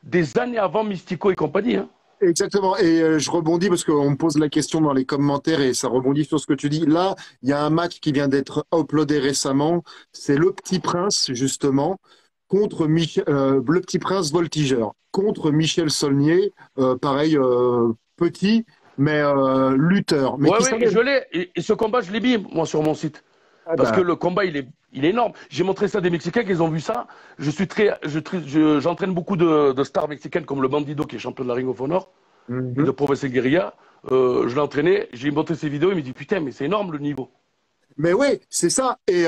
des années avant Mystico et compagnie, hein. exactement. Et je rebondis parce qu'on me pose la question dans les commentaires et ça rebondit sur ce que tu dis. Là, il y a un match qui vient d'être uploadé récemment. C'est Le Petit Prince, justement, contre Le Petit Prince voltigeur, contre Michel Saulnier, pareil, petit, mais lutteur. Mais Ouais, qui ouais, savait. je l'ai. Et ce combat, je l'ai mis, moi, sur mon site. Ah Parce que bah, le combat, il est énorme. J'ai montré ça à des Mexicains qui ont vu ça. J'entraîne beaucoup de stars mexicaines comme le Bandido qui est champion de la Ring of Honor et de mhm. Professeur Guerilla. Je l'ai entraîné, j'ai montré ses vidéos, il me dit putain, mais c'est énorme le niveau. Mais ouais, c'est ça. Et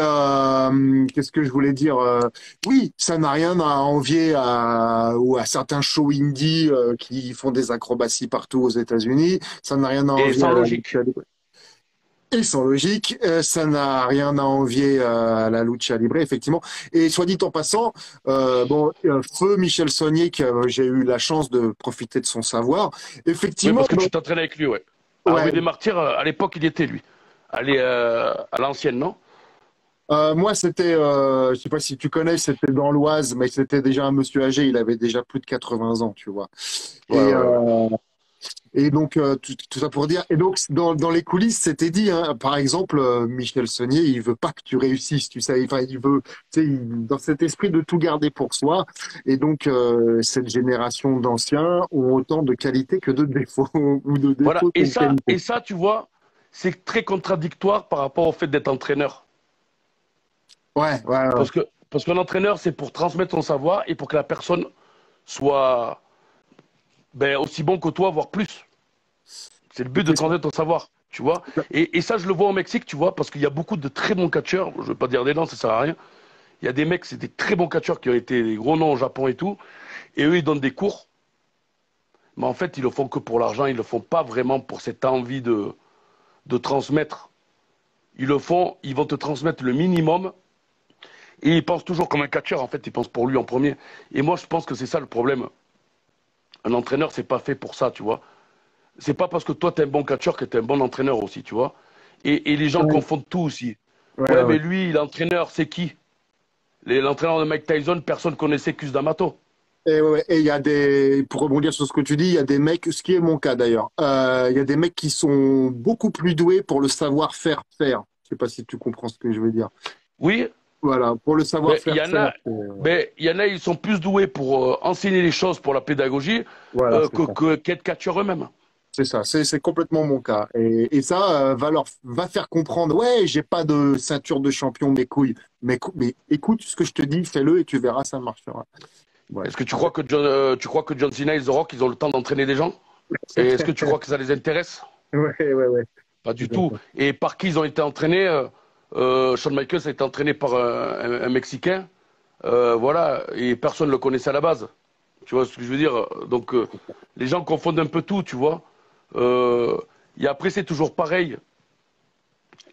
qu'est-ce que je voulais dire? Oui, ça n'a rien à envier ou à certains shows indie qui font des acrobaties partout aux États-Unis. Ça n'a rien à Et envier sans à la logique. Ils sont logiques, ça n'a rien à envier à la lucha libre, effectivement. Et soit dit en passant, feu Michel Saunier, que j'ai eu la chance de profiter de son savoir, Oui, effectivement, parce que tu t'entraînais avec lui, ouais. À ouais, Rue des Martyrs, à l'époque, il y était, lui. Allez, à l'ancienne, non? moi c'était, je sais pas si tu connais, c'était dans l'Oise, mais c'était déjà un monsieur âgé, il avait déjà plus de 80 ans, tu vois. Ouais, Et, ouais, ouais. tout ça pour dire. Et donc, dans les coulisses, c'était dit, hein, par exemple, Michel Saunier, il veut pas que tu réussisses, tu sais. Enfin, il veut, tu sais, dans cet esprit de tout garder pour soi. Et donc, cette génération d'anciens ont autant de qualités que de défauts, ou de Voilà. défauts que de qualités. Et ça, tu vois, c'est très contradictoire par rapport au fait d'être entraîneur. Ouais, ouais, ouais. Parce qu'un entraîneur, c'est pour transmettre son savoir et pour que la personne soit ben, aussi bon que toi, voire plus. C'est le but de C'est ça. transmettre ton savoir, tu vois. Et ça, je le vois au Mexique, tu vois, parce qu'il y a beaucoup de très bons catcheurs. Je ne veux pas dire des noms, ça sert à rien. Il y a des mecs, c'est des très bons catcheurs qui ont été des gros noms au Japon et tout. Et eux, ils donnent des cours. Mais en fait, ils le font que pour l'argent. Ils le font pas vraiment pour cette envie de transmettre. Ils le font, ils vont te transmettre le minimum. Et ils pensent toujours comme un catcheur, en fait. Ils pensent pour lui en premier. Et moi, je pense que c'est ça le problème. Un entraîneur, c'est pas fait pour ça, tu vois. C'est pas parce que toi, t'es un bon catcheur que t'es un bon entraîneur aussi, tu vois. Et les gens Ouais, confondent tout aussi. ouais, Ouais, ouais. mais lui, l'entraîneur, c'est qui? L'entraîneur de Mike Tyson, personne connaissait Cus D'Amato. Et ouais, ouais. Et il y a des, pour rebondir sur ce que tu dis, il y a des mecs, ce qui est mon cas d'ailleurs, il y a des mecs qui sont beaucoup plus doués pour le savoir-faire faire. Je sais pas si tu comprends ce que je veux dire. Oui, Voilà, pour le mais il savoir-faire y en faire. a, ben, il y en a, ils sont plus doués pour enseigner les choses pour la pédagogie Voilà, c'est ça. qu'être catcheurs eux-mêmes. C'est ça, c'est complètement mon cas. Et ça va faire comprendre, ouais, j'ai pas de ceinture de champion, mes couilles. Mais écoute ce que je te dis, fais-le et tu verras, ça marchera. Ouais. Est-ce que tu crois que John Cena et The Rock, ils ont le temps d'entraîner des gens? Et est-ce que tu crois que ça les intéresse? Ouais, ouais, ouais. Pas Tout du à tout. fait. Et par qui ils ont été entraînés? Shawn Michaels a été entraîné par un Mexicain. Voilà, et personne ne le connaissait à la base. Tu vois ce que je veux dire? Donc, les gens confondent un peu tout, tu vois. Euh, et après, c'est toujours pareil.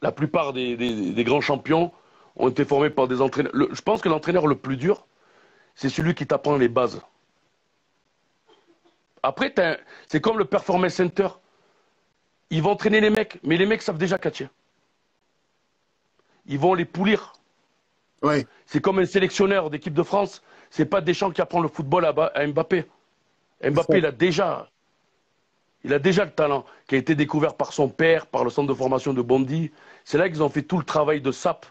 La plupart des grands champions ont été formés par des entraîneurs. Je pense que l'entraîneur le plus dur, c'est celui qui t'apprend les bases. Après, c'est comme le Performance Center. Ils vont entraîner les mecs, mais les mecs savent déjà catcher. Ils vont les poulir. Ouais, C'est comme un sélectionneur d'équipe de France. C'est pas Deschamps qui apprend le football à Mbappé. c'est ça. Mbappé, il a déjà le talent qui a été découvert par son père, par le centre de formation de Bondy. C'est là qu'ils ont fait tout le travail de SAP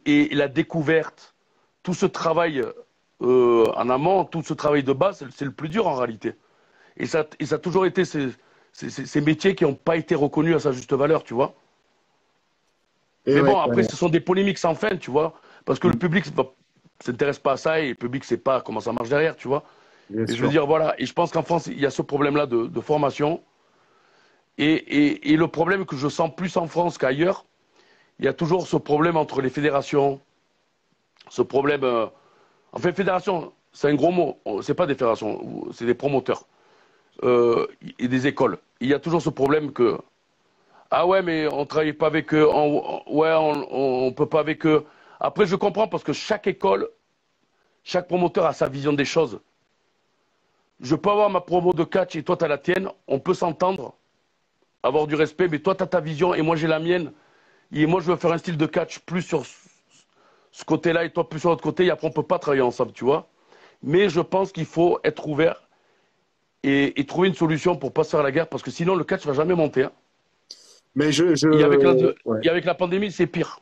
et la découverte. Tout ce travail en amont, tout ce travail de base, c'est le plus dur en réalité. Et ça a toujours été ces métiers qui n'ont pas été reconnus à sa juste valeur, tu vois. Et Mais ouais, bon, après, ouais, ce sont des polémiques sans fin, tu vois. Parce que le public ne s'intéresse pas à ça et le public ne sait pas comment ça marche derrière, tu vois. bien Mais je veux sûr. dire, voilà. Et je pense qu'en France, il y a ce problème-là de formation. Et le problème que je sens plus en France qu'ailleurs, il y a toujours ce problème entre les fédérations, ce problème. Enfin, fédération, c'est un gros mot. C'est pas des fédérations, c'est des promoteurs et des écoles. Il y a toujours ce problème que ah ouais, mais on travaille pas avec eux. Ouais, on peut pas avec eux. Après, je comprends parce que chaque école, chaque promoteur a sa vision des choses. Je peux avoir ma promo de catch et toi, tu as la tienne. On peut s'entendre, avoir du respect, mais toi, tu as ta vision et moi, j'ai la mienne. Et moi, je veux faire un style de catch plus sur ce côté-là et toi plus sur l'autre côté. Et après, on peut pas travailler ensemble, tu vois. Mais je pense qu'il faut être ouvert et trouver une solution pour pas se faire la guerre parce que sinon, le catch va jamais monter, hein. Mais ouais, Et avec la pandémie, c'est pire.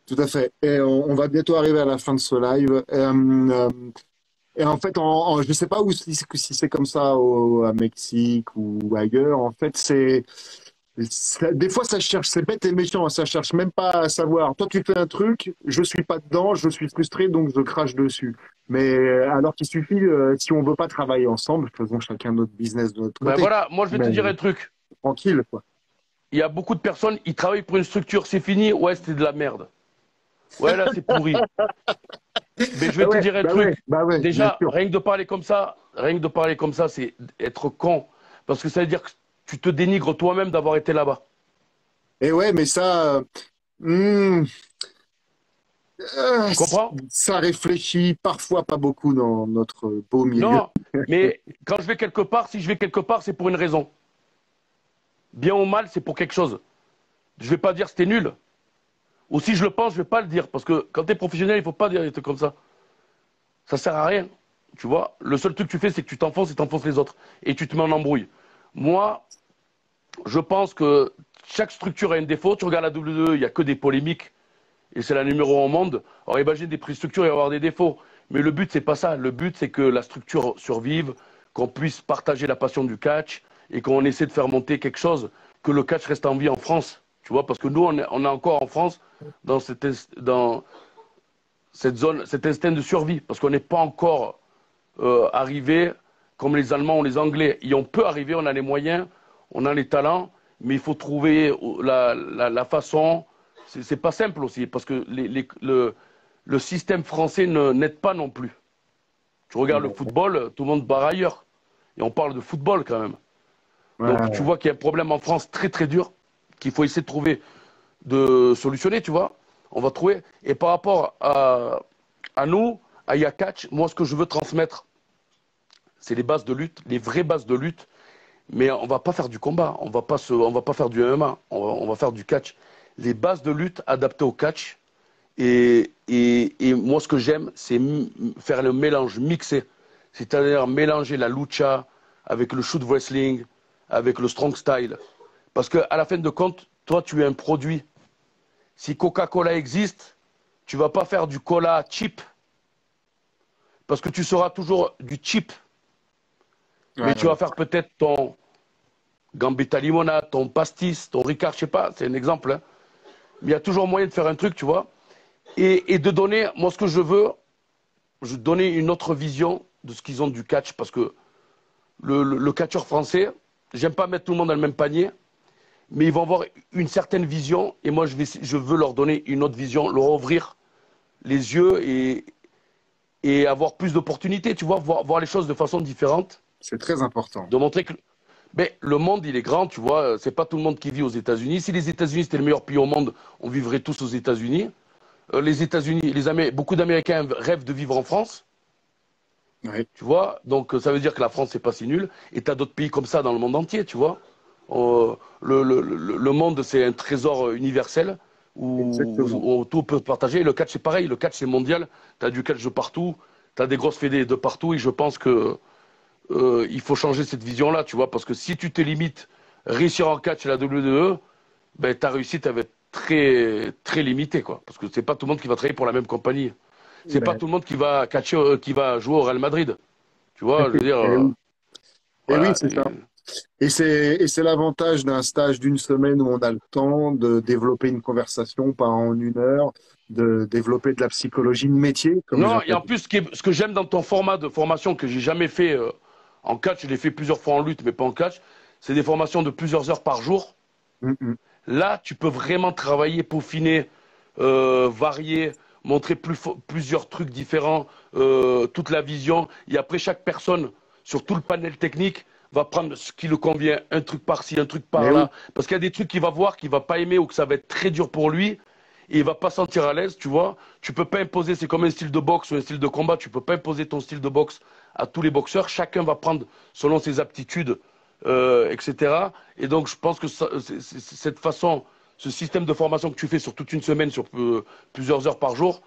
tout à fait. Et on va bientôt arriver à la fin de ce live. Et en fait, je sais pas où si c'est comme ça à Mexique ou ailleurs. En fait, des fois ça cherche, c'est bête et méchant, ça cherche même pas à savoir. Toi, tu fais un truc, je suis pas dedans, je suis frustré, donc je crache dessus. Mais alors qu'il suffit, si on veut pas travailler ensemble, faisons chacun notre business de notre Ben côté. voilà, moi, je vais Mais te dire un truc. tranquille, quoi. Il y a beaucoup de personnes, ils travaillent pour une structure, c'est fini, ouais, c'était de la merde. Ouais, là, c'est pourri. Mais je vais te dire un truc. Bah ouais, bien Déjà, sûr. rien que de parler comme ça, c'est être con. Parce que ça veut dire que tu te dénigres toi-même d'avoir été là-bas. Et ouais, mais ça, hmm, Tu comprends? ça réfléchit parfois pas beaucoup dans notre beau milieu. Non, mais quand je vais quelque part, si je vais quelque part, c'est pour une raison. Bien ou mal, c'est pour quelque chose. Je vais pas dire c'était nul. Ou si je le pense, je vais pas le dire. Parce que quand tu es professionnel, il faut pas dire des trucs comme ça. Ça sert à rien. Tu vois, le seul truc que tu fais, c'est que tu t'enfonces et t'enfonces les autres. Et tu te mets en embrouille. Moi, je pense que chaque structure a un défaut. Tu regardes la WWE, il n'y a que des polémiques. Et c'est la numéro 1 au monde. Alors imagine des prix structures et avoir des défauts. Mais le but, c'est pas ça. Le but, c'est que la structure survive, qu'on puisse partager la passion du catch et qu'on essaie de faire monter quelque chose, que le catch reste en vie en France. Tu vois, parce que nous, on est encore en France dans cette zone, cet instinct de survie, parce qu'on n'est pas encore arrivé comme les Allemands ou les Anglais. Et on peut arriver, on a les moyens, on a les talents, mais il faut trouver la façon. C'est pas simple aussi, parce que le système français n'aide pas non plus. Tu regardes le football, tout le monde part ailleurs. Et on parle de football quand même. Donc tu Ouais, vois qu'il y a un problème en France très très dur, qu'il faut essayer de trouver, de solutionner, tu vois. On va trouver. Et par rapport à nous, à Yakatch, moi ce que je veux transmettre, c'est les bases de lutte, les vraies bases de lutte. Mais on va pas faire du combat, on va pas faire du MMA, on va faire du catch. Les bases de lutte adaptées au catch. Et moi, ce que j'aime, c'est faire le mélange mixé. C'est-à-dire mélanger la lucha avec le shoot wrestling, avec le strong style. Parce qu'à la fin de compte, toi, tu es un produit. Si Coca-Cola existe, tu vas pas faire du cola cheap. Parce que tu seras toujours du cheap. Mais tu ouais, vas faire peut-être ton Gambetta Limonade, ton pastis, ton Ricard, je sais pas, c'est un exemple, hein. Mais il y a toujours moyen de faire un truc, tu vois. Et de donner, moi, ce que je donner une autre vision de ce qu'ils ont du catch. Parce que le catcheur français, j'aime pas mettre tout le monde dans le même panier, mais ils vont avoir une certaine vision. Et moi, je veux leur donner une autre vision, leur ouvrir les yeux et avoir plus d'opportunités, tu vois, voir les choses de façon différente. c'est très important. De montrer que mais le monde, il est grand, tu vois. C'est pas tout le monde qui vit aux États-Unis. Si les États-Unis c'était le meilleur pays au monde, on vivrait tous aux États-Unis. Les États-Unis, beaucoup d'Américains rêvent de vivre en France, Ouais, tu vois. Donc ça veut dire que la France, c'est pas si nul. Et tu as d'autres pays comme ça dans le monde entier, tu vois. Le monde, c'est un trésor universel exactement. où tout peut se partager. Et le catch, c'est pareil. Le catch, c'est mondial. Tu as du catch de partout. Tu as des grosses fédés de partout. Et je pense que il faut changer cette vision-là, tu vois. Parce que si tu te limites réussir en catch à la WWE, ben, ta réussite, elle va être très, très limitée, quoi. Parce que c'est pas tout le monde qui va travailler pour la même compagnie. C'est pas Mais, tout le monde qui va catcher, qui va jouer au Real Madrid. Tu vois, je veux dire, et oui, et oui, voilà. c'est ça. Et c'est l'avantage d'un stage d'une semaine où on a le temps de développer une conversation, pas en une heure, de développer de la psychologie de métier, comme Non, et j'appelle. en plus, ce que j'aime dans ton format de formation que j'ai jamais fait en catch, je l'ai fait plusieurs fois en lutte, mais pas en catch, c'est des formations de plusieurs heures par jour. Mm, mm. Là, tu peux vraiment travailler, peaufiner, varier, montrer plusieurs trucs différents, toute la vision. Et après, chaque personne, sur tout le panel technique, va prendre ce qui le convient, un truc par-ci, un truc Mais oui, par-là. Parce qu'il y a des trucs qu'il va voir, qu'il va pas aimer ou que ça va être très dur pour lui. Et il va pas se sentir à l'aise, tu vois. Tu peux pas imposer, c'est comme un style de boxe ou un style de combat, tu peux pas imposer ton style de boxe à tous les boxeurs. Chacun va prendre selon ses aptitudes, etc. Et donc, je pense que cette façon, ce système de formation que tu fais sur toute une semaine, sur plusieurs heures par jour,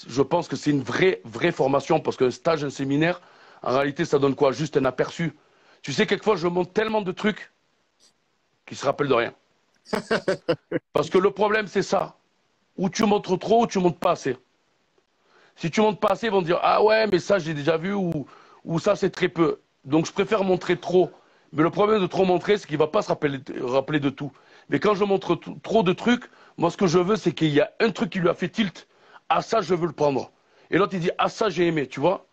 je pense que c'est une vraie formation parce qu'un stage, un séminaire, en réalité, ça donne quoi? Juste un aperçu. Tu sais, quelquefois, je montre tellement de trucs qu'ils se rappellent de rien. Parce que le problème, c'est ça. Ou tu montres trop, ou tu montres pas assez. Si tu montres pas assez, ils vont dire ah ouais, mais ça, j'ai déjà vu, ou ça, c'est très peu. Donc, je préfère montrer trop. Mais le problème de trop montrer, c'est qu'il va pas se rappeler de tout. Mais quand je montre trop de trucs, moi, ce que je veux, c'est qu'il y a un truc qui lui a fait tilt. Ah, ça, je veux le prendre. Et l'autre, il dit ah, ça, j'ai aimé, tu vois.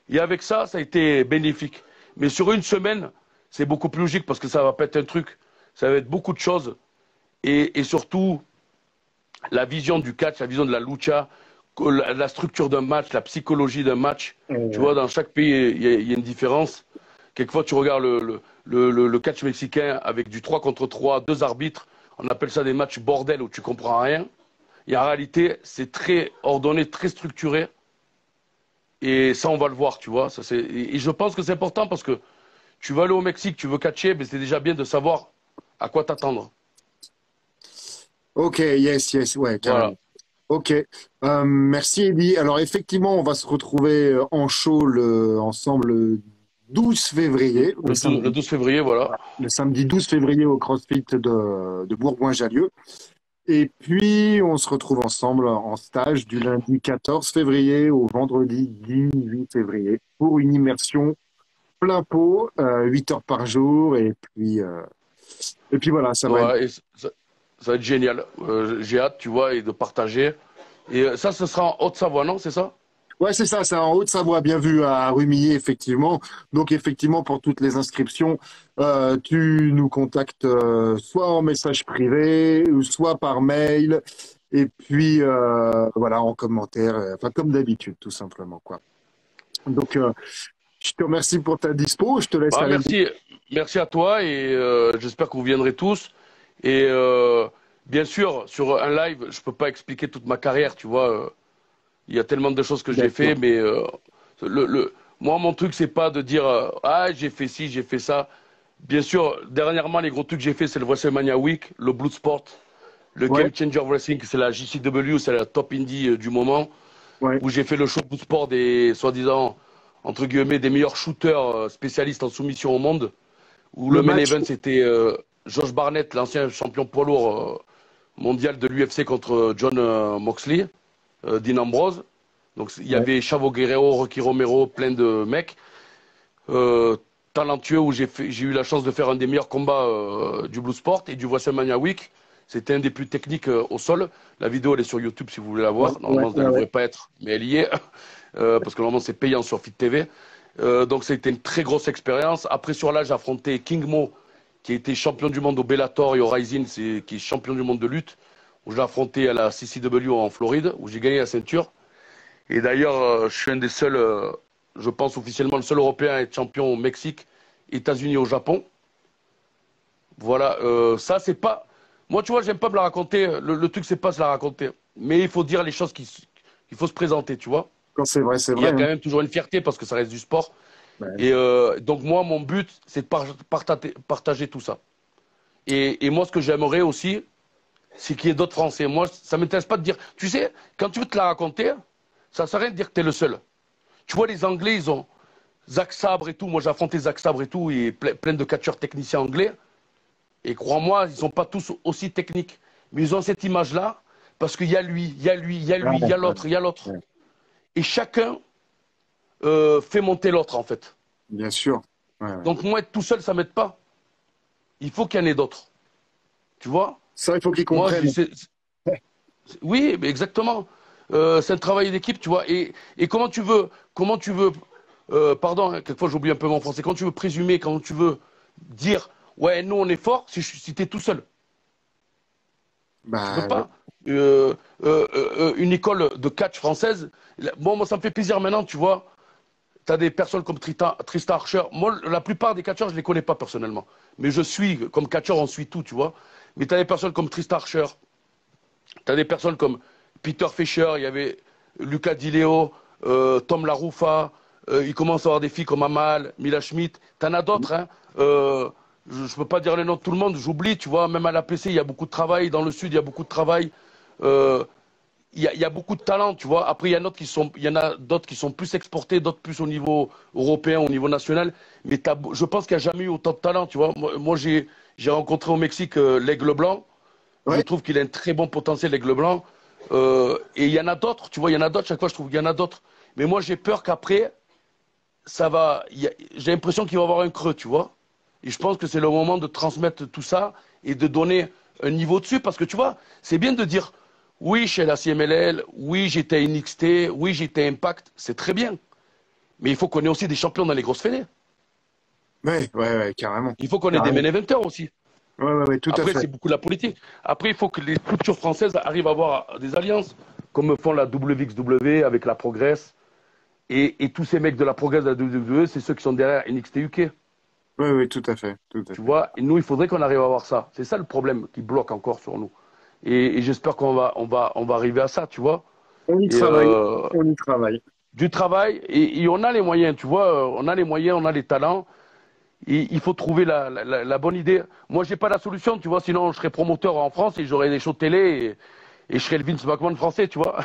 Et avec ça, ça a été bénéfique. Mais sur une semaine, c'est beaucoup plus logique parce que ça va pas être un truc. Ça va être beaucoup de choses. Et surtout, la vision du catch, la vision de la lucha, la structure d'un match, la psychologie d'un match. Tu vois, dans chaque pays, il y a une différence. Quelquefois, tu regardes le catch mexicain avec du 3 contre 3, deux arbitres. on appelle ça des matchs bordel où tu comprends rien. Et en réalité, c'est très ordonné, très structuré. Et ça, on va le voir, tu vois. Et je pense que c'est important parce que tu vas aller au Mexique, tu veux catcher, mais c'est déjà bien de savoir à quoi t'attendre. Ok, yes, ouais, Voilà. carrément. Ok, merci Eddy. Alors effectivement, on va se retrouver en show ensemble le 12 février, Le 12 février, voilà. le samedi 12 février au CrossFit de Bourgoin-Jallieu. Et puis, on se retrouve ensemble en stage du lundi 14 février au vendredi 18 février pour une immersion plein pot, 8 heures par jour. Et puis voilà, ça va être. Ouais, ça va être génial. J'ai hâte, tu vois, et de partager. Et ça, ce sera en Haute-Savoie, non? C'est ça? Ouais, c'est ça, c'est en Haute-Savoie, bien vu à Rumilly, effectivement. Donc, effectivement, pour toutes les inscriptions, tu nous contactes soit en message privé, ou soit par mail, et puis voilà, en commentaire, enfin, comme d'habitude, tout simplement, quoi. Donc, je te remercie pour ta dispo, je te laisse Ah, aller. merci à toi et j'espère que vous viendrez tous. Et bien sûr, sur un live, je peux pas expliquer toute ma carrière, tu vois. Il y a tellement de choses que j'ai Bien fait, sûr. mais moi, mon truc, c'est pas de dire ah, j'ai fait ci, j'ai fait ça. Bien sûr, dernièrement, les gros trucs que j'ai fait, c'est le WrestleMania Week, le Bloodsport, le Ouais, Game Changer Wrestling, c'est la JCW, c'est la top indie du moment, ouais, où j'ai fait le show Bloodsport des soi-disant, entre guillemets, des meilleurs shooters spécialistes en soumission au monde, où le le main match, event, c'était Josh Barnett, l'ancien champion poids lourd mondial de l'UFC contre John Moxley, Dean Ambrose. Donc il y ouais, avait Chavo Guerrero, Rocky Romero, plein de mecs euh, talentueux où j'ai eu la chance de faire un des meilleurs combats du Blue Sport et du WrestleMania Week. C'était un des plus techniques au sol. La vidéo elle est sur YouTube si vous voulez la ouais, voir. ouais, Normalement elle ne ouais, ouais. devrait pas être, mais elle y est parce que normalement c'est payant sur Fit TV. Donc c'était une très grosse expérience. Après sur là j'ai affronté King Mo qui a été champion du monde au Bellator et au Rising, qui est champion du monde de lutte. Où je l'ai affronté à la CCW en Floride où j'ai gagné la ceinture. Et d'ailleurs, je suis un des seuls, je pense officiellement le seul Européen à être champion au Mexique, États-Unis, au Japon. Voilà, ça c'est pas. Moi, tu vois, j'aime pas me la raconter. Le truc, c'est pas se la raconter. Mais il faut dire les choses il faut se présenter, tu vois. Quand c'est Il y vrai, a hein. quand même toujours une fierté parce que ça reste du sport. Ouais. Et donc, moi, mon but, c'est de partager tout ça. Et moi, ce que j'aimerais aussi, c'est qu'il y ait d'autres Français. Moi, ça m'intéresse pas de dire. Tu sais, quand tu veux te la raconter, ça sert à rien de dire que tu es le seul. Tu vois, les Anglais, ils ont Zach Sabre et tout. Moi, j'ai affronté Zach Sabre et tout, et plein de catcheurs techniciens anglais. Et crois-moi, ils sont pas tous aussi techniques. Mais ils ont cette image-là, parce qu'il y a lui, il y a lui, il y a Ouais, lui, il y a ouais, l'autre, il y a l'autre. ouais. Et chacun fait monter l'autre, en fait. Bien sûr. Ouais, ouais. Donc, moi, être tout seul, ça m'aide pas. Il faut qu'il y en ait d'autres. Tu vois? Ça, il faut qu'ils Moi, comprennent. oui, mais exactement. C'est un travail d'équipe, tu vois. Et comment tu veux, pardon, hein, quelquefois j'oublie un peu mon français, quand tu veux présumer, quand tu veux dire, ouais, nous on est fort, si t'es tout seul. Tu peux Bah, pas. Une école de catch française, bon, moi ça me fait plaisir maintenant, tu vois. Tu as des personnes comme Tristan Archer. Moi, la plupart des catcheurs, je les connais pas personnellement. Mais je suis, comme catcheur, on suit tout, tu vois. Mais tu as des personnes comme Tristan Archer, tu as des personnes comme Peter Fischer, il y avait Lucas Di Leo, Tom Laroufa, il commence à avoir des filles comme Amal, Mila Schmidt. Tu en as d'autres, hein. Je ne peux pas dire les noms de tout le monde, j'oublie, tu vois, même à l'APC, il y a beaucoup de travail, dans le Sud, il y a beaucoup de travail. Euh, il y a beaucoup de talents, tu vois. Après, il y en a d'autres qui sont plus exportés, d'autres plus au niveau européen, au niveau national. Mais je pense qu'il n'y a jamais eu autant de talent, tu vois. Moi, j'ai rencontré au Mexique l'Aigle Blanc. Je ouais. trouve qu'il a un très bon potentiel, l'Aigle Blanc. Et il y en a d'autres, tu vois, il y en a d'autres, chaque fois je trouve qu'il y en a d'autres. Mais moi j'ai peur qu'après, j'ai l'impression qu'il va y avoir un creux, tu vois. Et je pense que c'est le moment de transmettre tout ça et de donner un niveau dessus. Parce que tu vois, c'est bien de dire, oui, chez la CMLL, oui, j'étais à NXT, oui, j'étais à Impact, c'est très bien. Mais il faut qu'on ait aussi des champions dans les grosses fédés. Ouais, ouais, ouais, carrément. Il faut qu'on ait des Carrément. main eventers aussi. Ouais, ouais, ouais, tout à Après, fait. c'est beaucoup la politique. Après, il faut que les structures françaises arrivent à avoir des alliances, comme font la WXW avec la Progress. Et tous ces mecs de la Progress de la WWE, c'est ceux qui sont derrière NXT UK. Oui, oui, tout à fait, tout à Tu fait. vois, et nous, il faudrait qu'on arrive à avoir ça. C'est ça le problème qui bloque encore sur nous. Et j'espère qu'on va arriver à ça, tu vois. On y Et travaille, on y travaille. du travail, et on a les moyens, tu vois, on a les moyens, on a les talents. Et il faut trouver la bonne idée. Moi, j'ai pas la solution, tu vois, sinon je serais promoteur en France et j'aurais des shows de télé et je serais le Vince McMahon français, tu vois.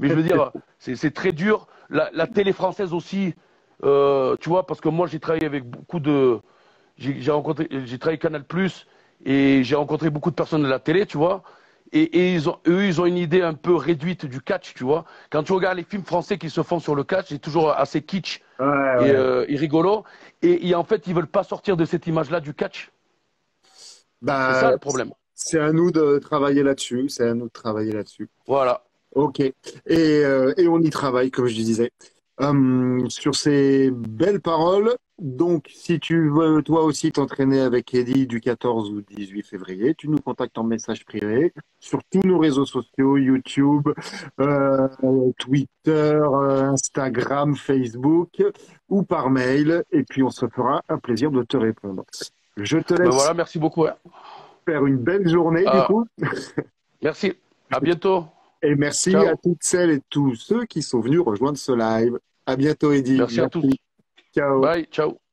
Mais je veux dire, c'est très dur. La télé française aussi, tu vois, parce que moi, j'ai travaillé avec beaucoup de. J'ai travaillé Canal Plus et j'ai rencontré beaucoup de personnes de la télé, tu vois. Et ils ont une idée un peu réduite du catch, tu vois. Quand tu regardes les films français qui se font sur le catch, c'est toujours assez kitsch Ouais, ouais. et rigolo. Et en fait, ils veulent pas sortir de cette image-là du catch. C'est Bah, ça le problème. c'est à nous de travailler là-dessus. C'est à nous de travailler là-dessus. Voilà. Ok. Et on y travaille, comme je disais. Sur ces belles paroles, donc si tu veux toi aussi t'entraîner avec Eddie du 14 au 18 février, tu nous contactes en message privé sur tous nos réseaux sociaux, YouTube, euh, Twitter, Instagram, Facebook ou par mail, et puis on se fera un plaisir de te répondre. Je te Ben laisse voilà, merci beaucoup, hein. faire une belle journée du Ah, coup. merci. À bientôt. Et merci à Ciao. toutes celles et tous ceux qui sont venus rejoindre ce live. À bientôt, Eddy. Merci à tous. Merci. Ciao. Bye. Ciao.